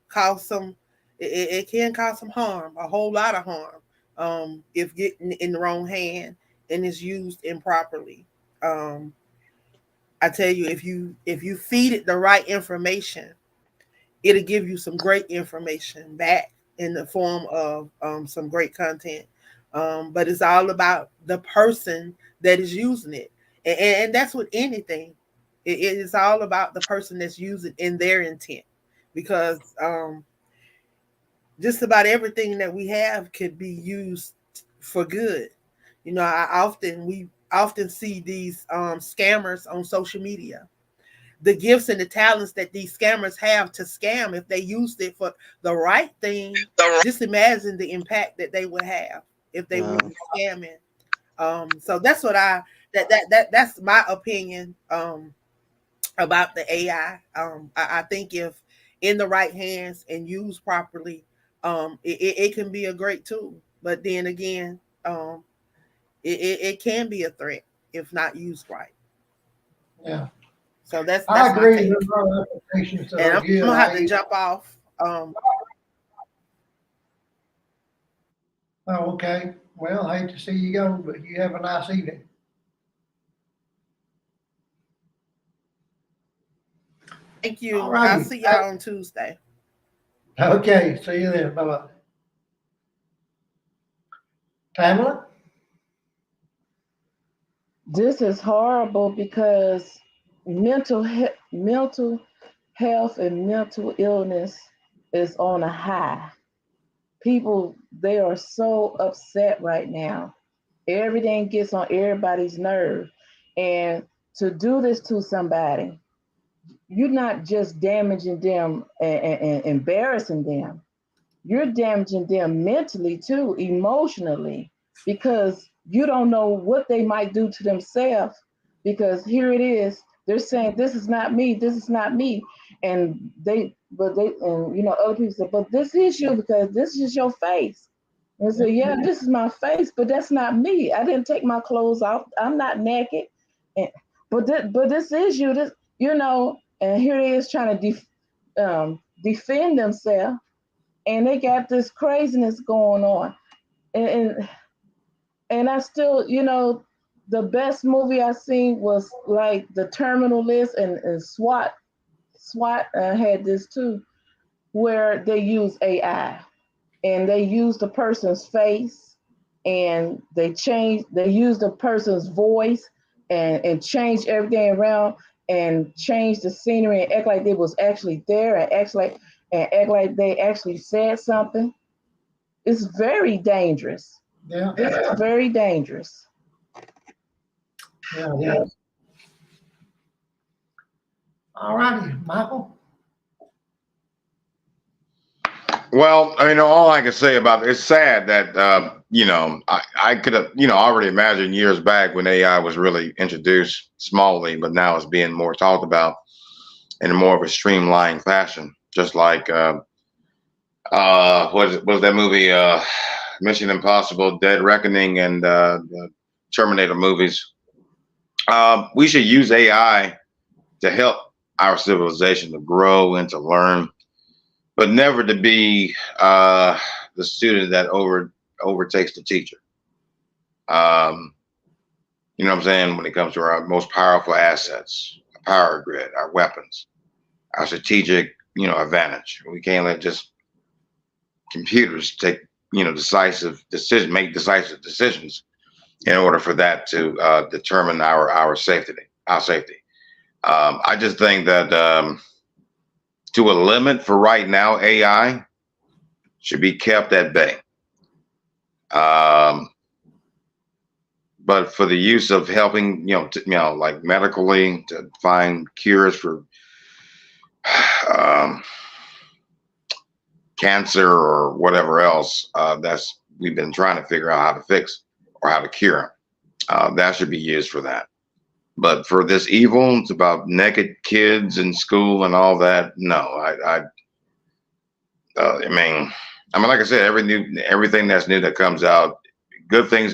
cause some it can cause some harm, a whole lot of harm, if getting in the wrong hand and is used improperly. Um, I tell you, if you feed it the right information, it'll give you some great information back in the form of some great content. But it's all about the person that is using it, and that's with anything. It is all about the person that's using in their intent, because just about everything that we have could be used for good. We often see these scammers on social media, the gifts and the talents that these scammers have to scam. If they used it for the right thing, just imagine the impact that they would have if they Uh, weren't scamming. So that's what that's my opinion about the AI. I think if in the right hands and used properly, it can be a great tool. But then again, it can be a threat if not used right. Yeah, So that's I my agree. take. There's a lot of applications that And are I'm good. gonna have to jump off. Oh, okay. Well, I hate to see you go, but you have a nice evening. Thank you. All I'll righty. see y'all on Tuesday. Okay, see you then. Bye-bye. Pamela? This is horrible because mental health and mental illness is on a high. People, they are so upset right now. Everything gets on everybody's nerve. And to do this to somebody, you're not just damaging them and embarrassing them. You're damaging them mentally too, emotionally, because you don't know what they might do to themselves. Because here it is, they're saying, "This is not me. This is not me," and other people say, "But this is you because this is your face." And say, "Yeah, this is my face, but that's not me. I didn't take my clothes off. I'm not naked." And, but this is you. And here it is trying to defend themselves, and they got this craziness going on. And I still, the best movie I seen was like The Terminal List, and SWAT had this too, where they use AI and they use the person's face, and they use the person's voice, and change everything around, and change the scenery, and act like they was actually there, and act like they actually said something. It's very dangerous. Yeah, It's very dangerous. yeah. All righty, Michael? Well, all I can say about it's sad that I could have already imagined years back when AI was really introduced smallly, but now it's being more talked about in more of a streamlined fashion. Just like what was that movie? Mission Impossible, Dead Reckoning, and the Terminator movies. We should use AI to help our civilization to grow and to learn, but never to be the student that overtakes the teacher. You know what I'm saying? When it comes to our most powerful assets, our power grid, our weapons, our strategic, advantage. We can't let just computers take, make decisive decisions in order for that to determine our safety. I just think that to a limit for right now, AI should be kept at bay. But for the use of helping, like medically to find cures for cancer or whatever else, we've been trying to figure out how to fix or how to cure. That should be used for that. But for this evil, it's about naked kids in school and all that. No, I mean, like I said, everything that's new that comes out, great things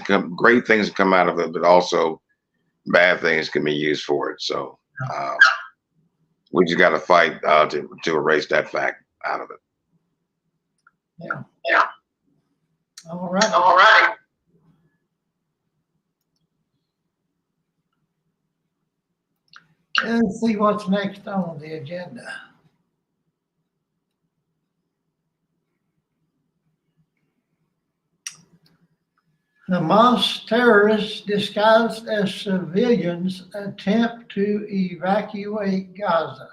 come out of it, but also bad things can be used for it. So we just got to fight to erase that fact out of it. Yeah. All right. Let's see what's next on the agenda. Hamas terrorists disguised as civilians attempt to evacuate Gaza.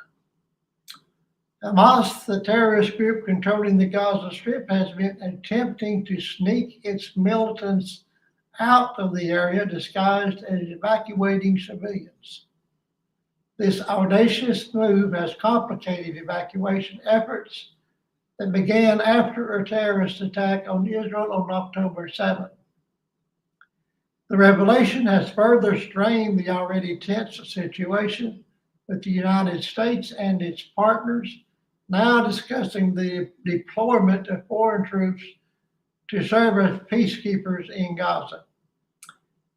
Hamas, the terrorist group controlling the Gaza Strip, has been attempting to sneak its militants out of the area disguised as evacuating civilians. This audacious move has complicated evacuation efforts that began after a terrorist attack on Israel on October 7th. The revelation has further strained the already tense situation, with the United States and its partners now discussing the deployment of foreign troops to serve as peacekeepers in Gaza.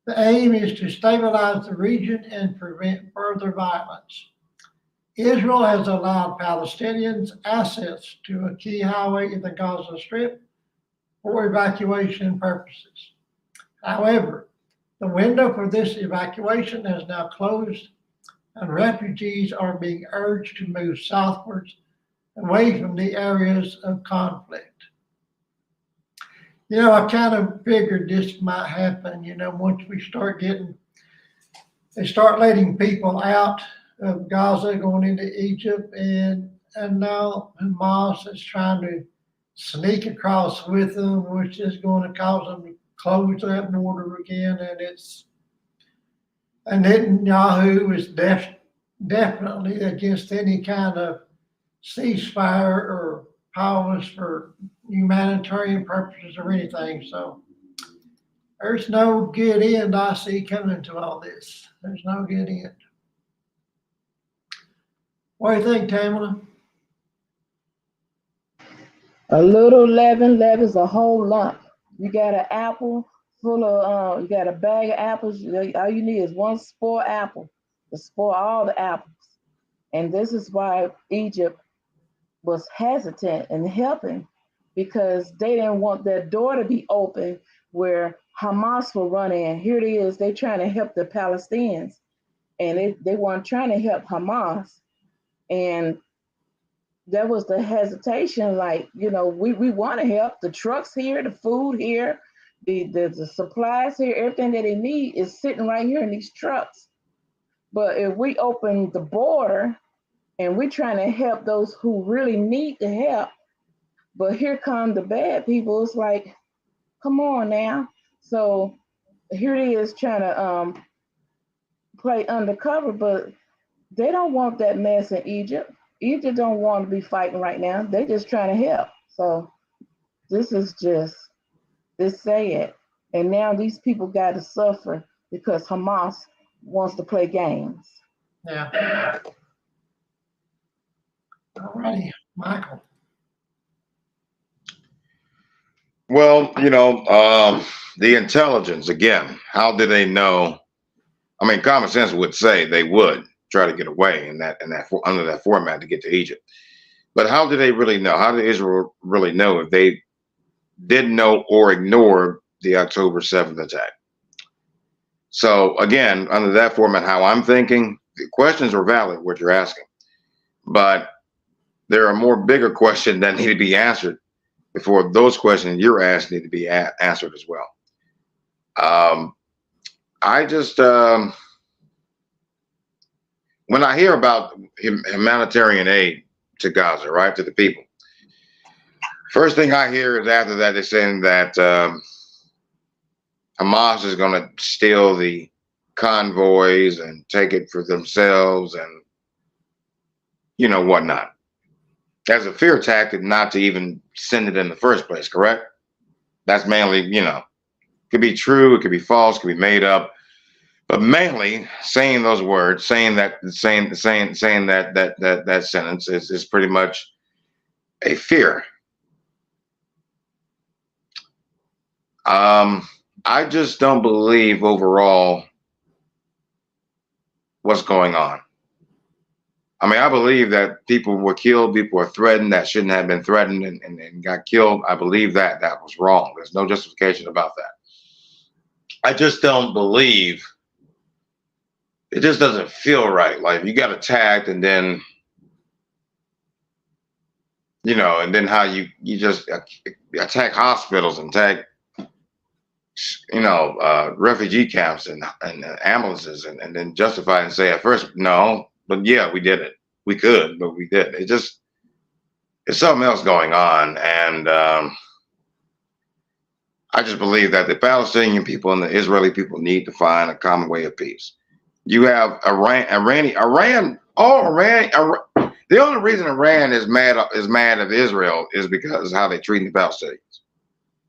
The aim is to stabilize the region and prevent further violence. Israel has allowed Palestinians access to a key highway in the Gaza Strip for evacuation purposes. However, the window for this evacuation has now closed, and refugees are being urged to move southwards away from the areas of conflict. I kind of figured this might happen, once they start letting people out of Gaza going into Egypt, and now Hamas is trying to sneak across with them, which is going to cause them to close that border again. And Netanyahu is definitely against any kind of ceasefire or pause for humanitarian purposes or anything. So there's no good end I see coming to all this. There's no good end. What do you think, Tamala? A little leaven leavens a whole lump. You got an apple full of, you got a bag of apples. All you need is one spoiled apple to spoil all the apples. And this is why Egypt was hesitant in helping, because they didn't want their door to be open where Hamas will run in. Here it is, they trying to help the Palestinians, and they weren't trying to help Hamas. And that was the hesitation, like, we want to help. The trucks here, the food here, the supplies here, everything that they need is sitting right here in these trucks. But if we open the border and we're trying to help those who really need the help, but here come the bad people, it's like, come on now. So here it is trying to play undercover, but they don't want that mess in Egypt. Egypt don't want to be fighting right now. They're just trying to help. So this is just, it's sad. And now these people got to suffer because Hamas wants to play games. Yeah. All righty, Michael. Well, the intelligence, again, how do they know? I mean, common sense would say they would try to get away under that format to get to Egypt. But how do they really know? How did Israel really know if they didn't know or ignored the October 7th attack? So again, under that format, how I'm thinking, the questions are valid, what you're asking. But there are more bigger questions that need to be answered before those questions you're asking need to be answered as well. I just, when I hear about humanitarian aid to Gaza, right, to the people. First thing I hear is after that they're saying that Hamas is going to steal the convoys and take it for themselves and whatnot. As a fear tactic not to even send it in the first place, correct? That's mainly, could be true, it could be false, it could be made up, but mainly saying those words, saying that sentence is pretty much a fear. I just don't believe overall what's going on. I mean, I believe that people were killed, people were threatened that shouldn't have been threatened and got killed. I believe that was wrong. There's no justification about that. I just don't believe, it just doesn't feel right. Like you got attacked and then, and then how you just attack hospitals and attack, refugee camps and ambulances and then justify and say at first, no, but yeah, we did it. We could, but we did. It's something else going on. And I just believe that the Palestinian people and the Israeli people need to find a common way of peace. You have Iran. The only reason Iran is mad at Israel is because of how they treat the Palestinians.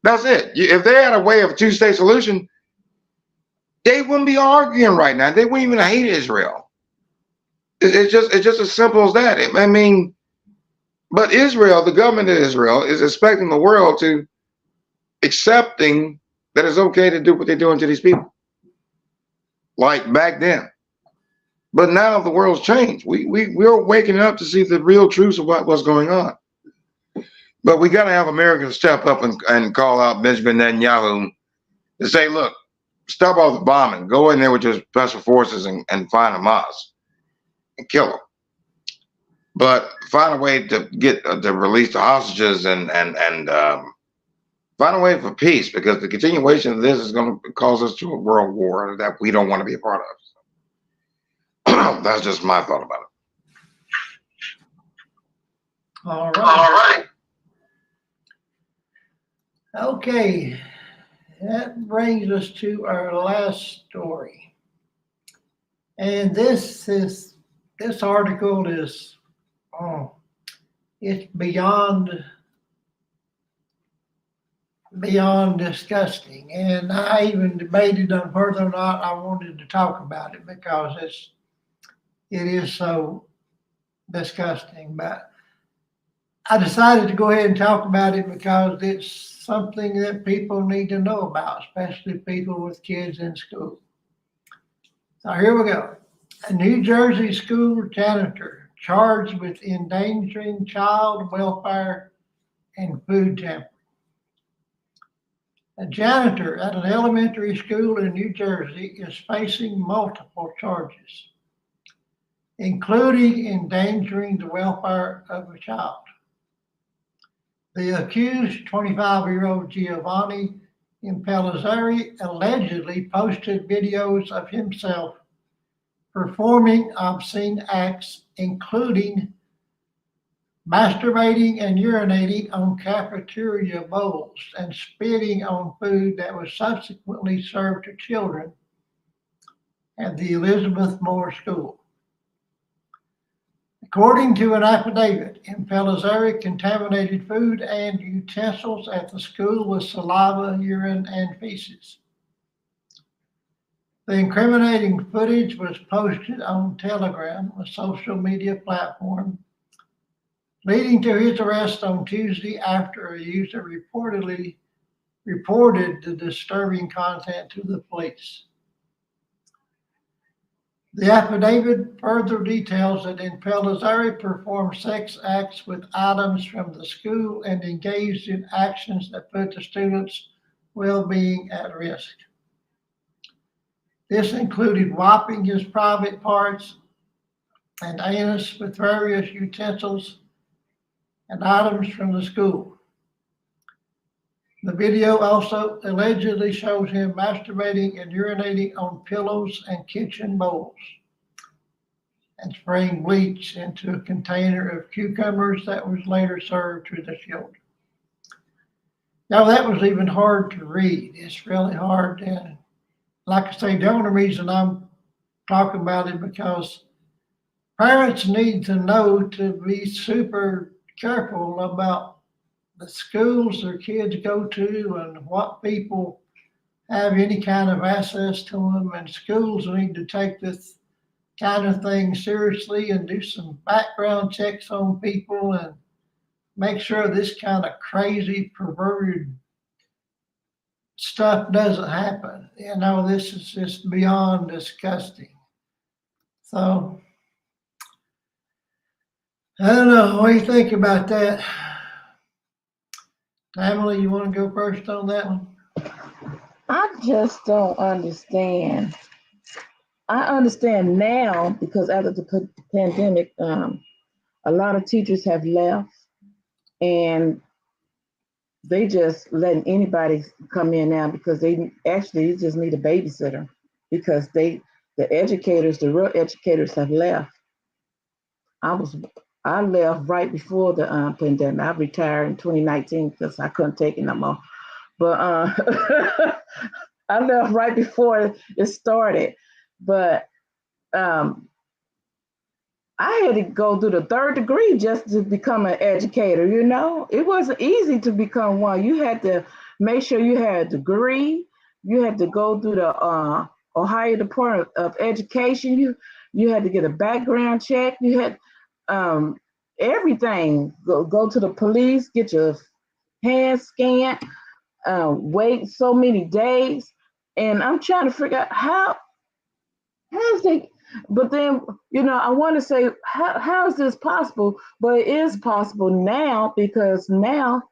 That's it. If they had a way of a two-state solution, they wouldn't be arguing right now. They wouldn't even hate Israel. It's just as simple as that. I mean, but Israel, the government of Israel, is expecting the world to accepting that it's okay to do what they're doing to these people, like back then. But now the world's changed. We're waking up to see the real truth of what's going on. But we got to have Americans step up and call out Benjamin Netanyahu to say, look, stop all the bombing. Go in there with your special forces and find Hamas and kill them. But find a way to get to release the hostages and find a way for peace, because the continuation of this is going to cause us to a world war that we don't want to be a part of. That's just my thought about it. All right. Okay, that brings us to our last story. And this article is, it's beyond disgusting. And I even debated on whether or not I wanted to talk about it because it is so disgusting. But I decided to go ahead and talk about it because it's something that people need to know about, especially people with kids in school. So here we go. A New Jersey school janitor charged with endangering child welfare and food tampering. A janitor at an elementary school in New Jersey is facing multiple charges, including endangering the welfare of a child. The accused, 25-year-old Giovanni Impellizzeri, allegedly posted videos of himself performing obscene acts, including masturbating and urinating on cafeteria bowls and spitting on food that was subsequently served to children at the Elizabeth Moore School. According to an affidavit, Impellizzeri contaminated food and utensils at the school with saliva, urine, and feces. The incriminating footage was posted on Telegram, a social media platform, leading to his arrest on Tuesday after a user reported the disturbing content to the police. The affidavit further details that Impellizzeri performed sex acts with items from the school and engaged in actions that put the students' well-being at risk. This included wiping his private parts and anus with various utensils and items from the school. The video also allegedly shows him masturbating and urinating on pillows and kitchen bowls. and spraying bleach into a container of cucumbers that was later served to the children. Now that was even hard to read. It's really hard. And like I say, the only reason I'm talking about it because parents need to know to be super careful about the schools their kids go to and what people have any kind of access to them. And schools need to take this kind of thing seriously and do some background checks on people and make sure this kind of crazy, perverted stuff doesn't happen. You know, this is just beyond disgusting. So, I don't know. What do you think about that? Emily, you want to go first on that one? I just don't understand. I understand now because after the pandemic, a lot of teachers have left and they just letting anybody come in now because they actually just need a babysitter because the real educators have left. I left right before the pandemic. I retired in 2019 because I couldn't take it no more. But I left right before it started. But I had to go through the 3rd degree just to become an educator, you know? It wasn't easy to become one. You had to make sure you had a degree. You had to go through the Ohio Department of Education. You had to get a background check. You had everything. Go to the police, get your hand scanned, wait so many days. And I'm trying to figure out how's they, but then, you know, I want to say, how is this possible? But it is possible now because now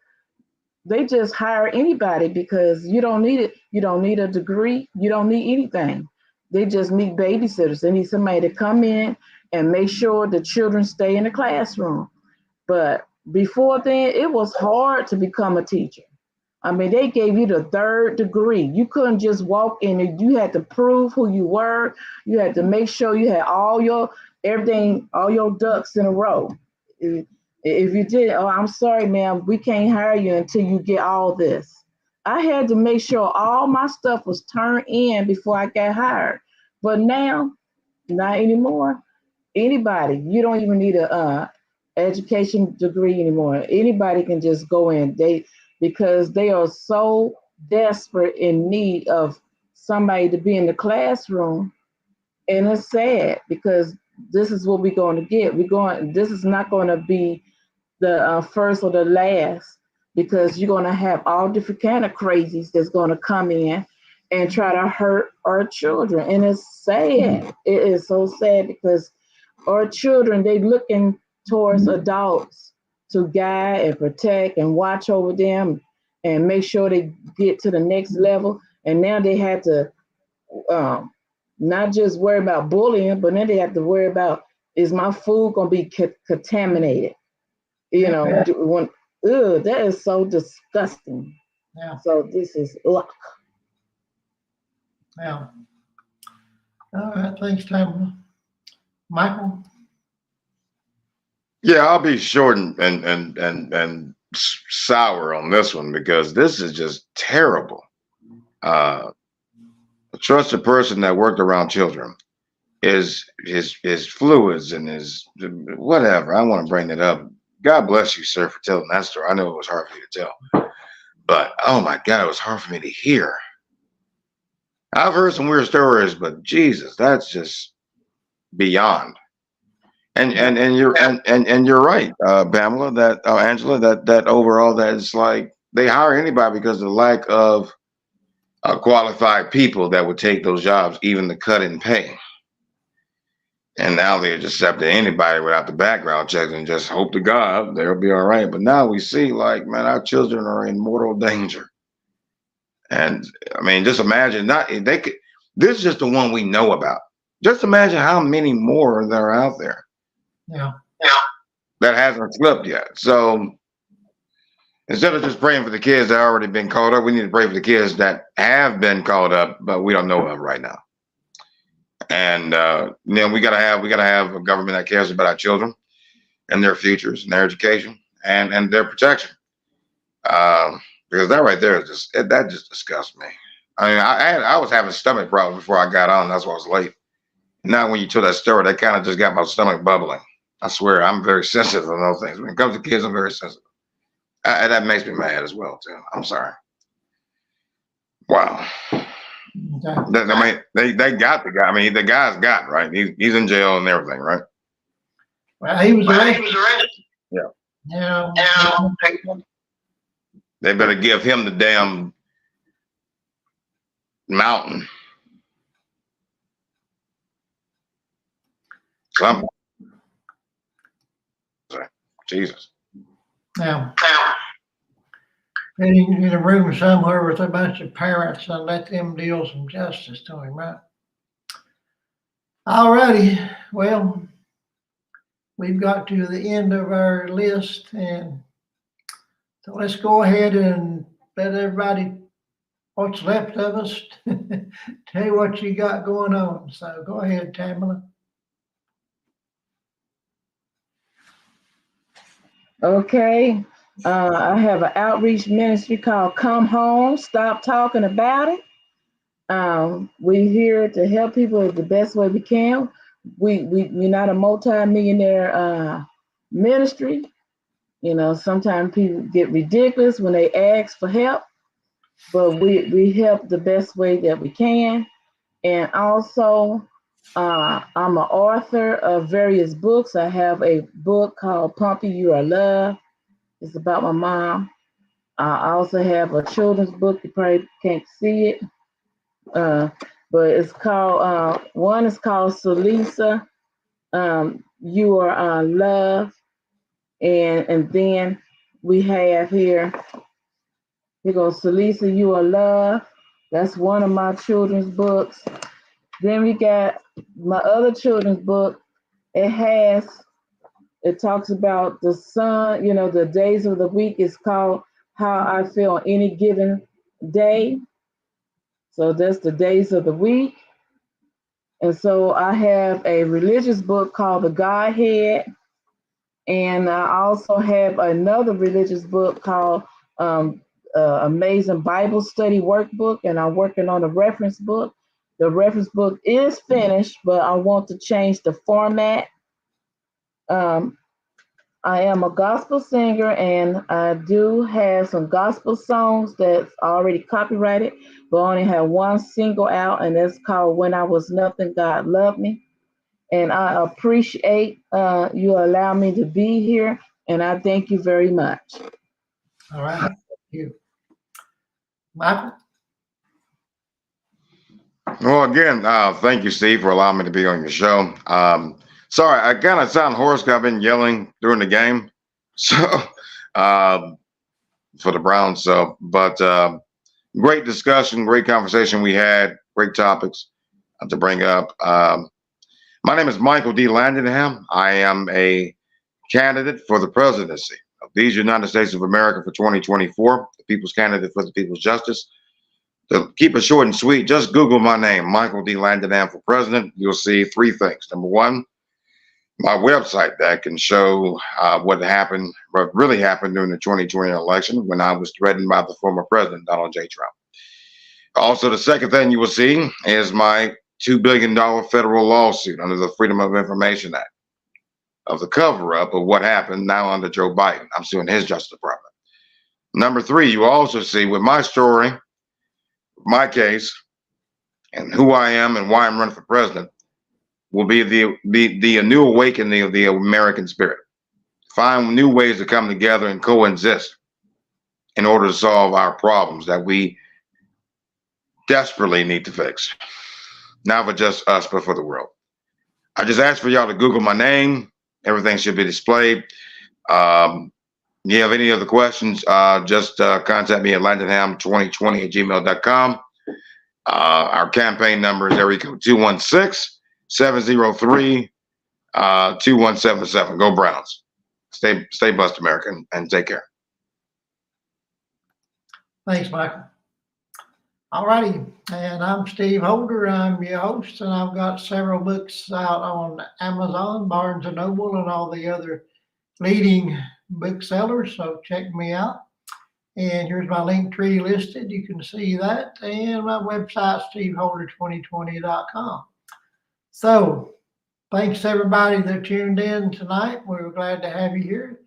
they just hire anybody because you don't need it. You don't need a degree. You don't need anything. They just need babysitters. They need somebody to come in and make sure the children stay in the classroom. But before then, it was hard to become a teacher. I mean, they gave you the 3rd degree. You couldn't just walk in and you had to prove who you were. You had to make sure you had all your ducks in a row. If you did, oh, I'm sorry, ma'am, we can't hire you until you get all this. I had to make sure all my stuff was turned in before I got hired. But now, not anymore. Anybody, you don't even need a education degree anymore. Anybody can just go in. Because they are so desperate in need of somebody to be in the classroom. And it's sad because this is what we're going to get. This is not going to be the first or the last because you're going to have all different kind of crazies that's going to come in and try to hurt our children. And it's sad. It is so sad because our children, they looking towards adults to guide and protect and watch over them and make sure they get to the next level. And now they have to not just worry about bullying, but then they have to worry about, is my food going to be contaminated? You know, that is so disgusting. Yeah. So this is luck. Yeah. All right. Thanks, Tamara. Michael? Yeah, I'll be short and sour on this one because this is just terrible. A trusted person that worked around children, his fluids and his whatever. I want to bring it up. God bless you, sir, for telling that story. I know it was hard for you to tell, but oh my God, it was hard for me to hear. I've heard some weird stories, but Jesus, that's just beyond. And you're right, Pamela, that Angela, that overall that it's like they hire anybody because of the lack of qualified people that would take those jobs, even the cut in pay. And now they're just accepting anybody without the background checks and just hope to God they'll be all right. But now we see, like, man, our children are in mortal danger. And I mean, just imagine this is just the one we know about. Just imagine how many more there are out there. Yeah. That hasn't slipped yet. So instead of just praying for the kids that already been caught up, we need to pray for the kids that have been caught up, but we don't know of right now. And then we gotta have a government that cares about our children and their futures and their education and their protection. Because that right there is that just disgusts me. I mean, I was having stomach problems before I got on. That's why I was late. Now, when you told that story, that kind of just got my stomach bubbling. I swear, I'm very sensitive on those things. When it comes to kids, I'm very sensitive. That makes me mad as well, too. I'm sorry. Wow. Okay. I mean, they got the guy. I mean, the guy's got, right? He's in jail and everything, right? Well, he was arrested. Yeah. Now, They better give him the damn mountain. Something. Jesus. now, in a room somewhere with a bunch of parents and let them deal some justice to him, right? Alrighty, well, we've got to the end of our list, and so let's go ahead and let everybody, what's left of us, tell you what you got going on. So go ahead, Tamala. Okay. I have an outreach ministry called Come Home, Stop Talking About It. We're here to help people the best way we can. We're not a multi-millionaire ministry. You know, sometimes people get ridiculous when they ask for help, but we help the best way that we can. And also, I'm an author of various books. I have a book called Pumpy, You Are Loved. It's about my mom. I also have a children's book. You probably can't see it. But it's called, one is called Salisa, You Are Loved. And then we have here goes Salisa, You Are Loved. That's one of my children's books. Then we got my other children's book. It talks about the sun, you know, the days of the week. Is called How I Feel on Any Given Day. So that's the days of the week. And so I have a religious book called The Godhead. And I also have another religious book called Amazing Bible Study Workbook. And I'm working on a reference book. The reference book is finished, but I want to change the format. I am a gospel singer, and I do have some gospel songs that's already copyrighted, but I only have one single out, and that's called When I Was Nothing, God Loved Me. And I appreciate you allow me to be here, and I thank you very much. All right, thank you. Michael? Well, again, thank you, Steve, for allowing me to be on your show. Sorry, I kind of sound hoarse 'cause I've been yelling during the game, so for the Browns. So, but great discussion, great conversation we had, great topics to bring up. My name is Michael D. Landingham. I am a candidate for the presidency of these United States of America for 2024, the people's candidate for the people's justice. To keep it short and sweet, just Google my name, Michael D. Landingham for president. You'll see three things. Number one, my website that can show what really happened during the 2020 election when I was threatened by the former president, Donald J. Trump. Also, the second thing you will see is my $2 billion federal lawsuit under the Freedom of Information Act of the cover-up of what happened now under Joe Biden. I'm suing his Justice Department. Number three, you also see with my story, my case, and who I am and why I'm running for president will be the new awakening of the American spirit. Find new ways to come together and coexist in order to solve our problems that we desperately need to fix. Not for just us, but for the world. I just asked for y'all to Google my name. Everything should be displayed. You have any other questions, just contact me at landingham2020@gmail.com. Our campaign number is area code 216-703-2177. Go Browns. Stay blessed, America, and take care. Thanks, Michael. Alrighty, and I'm Steve Holder. I'm your host, and I've got several books out on Amazon, Barnes and Noble, and all the other leading booksellers. So check me out. And here's my link tree listed. You can see that, and my website, steveholder2020.com. So thanks to everybody that tuned in tonight. We were glad to have you here.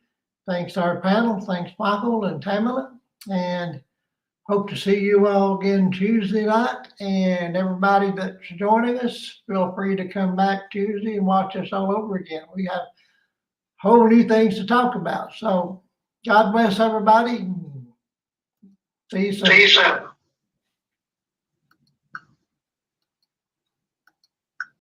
Thanks to our panel. Thanks, Michael and Tamala. And hope to see you all again Tuesday night. And everybody that's joining us, feel free to come back Tuesday and watch us all over again. We have whole new things to talk about. So God bless everybody. See you soon.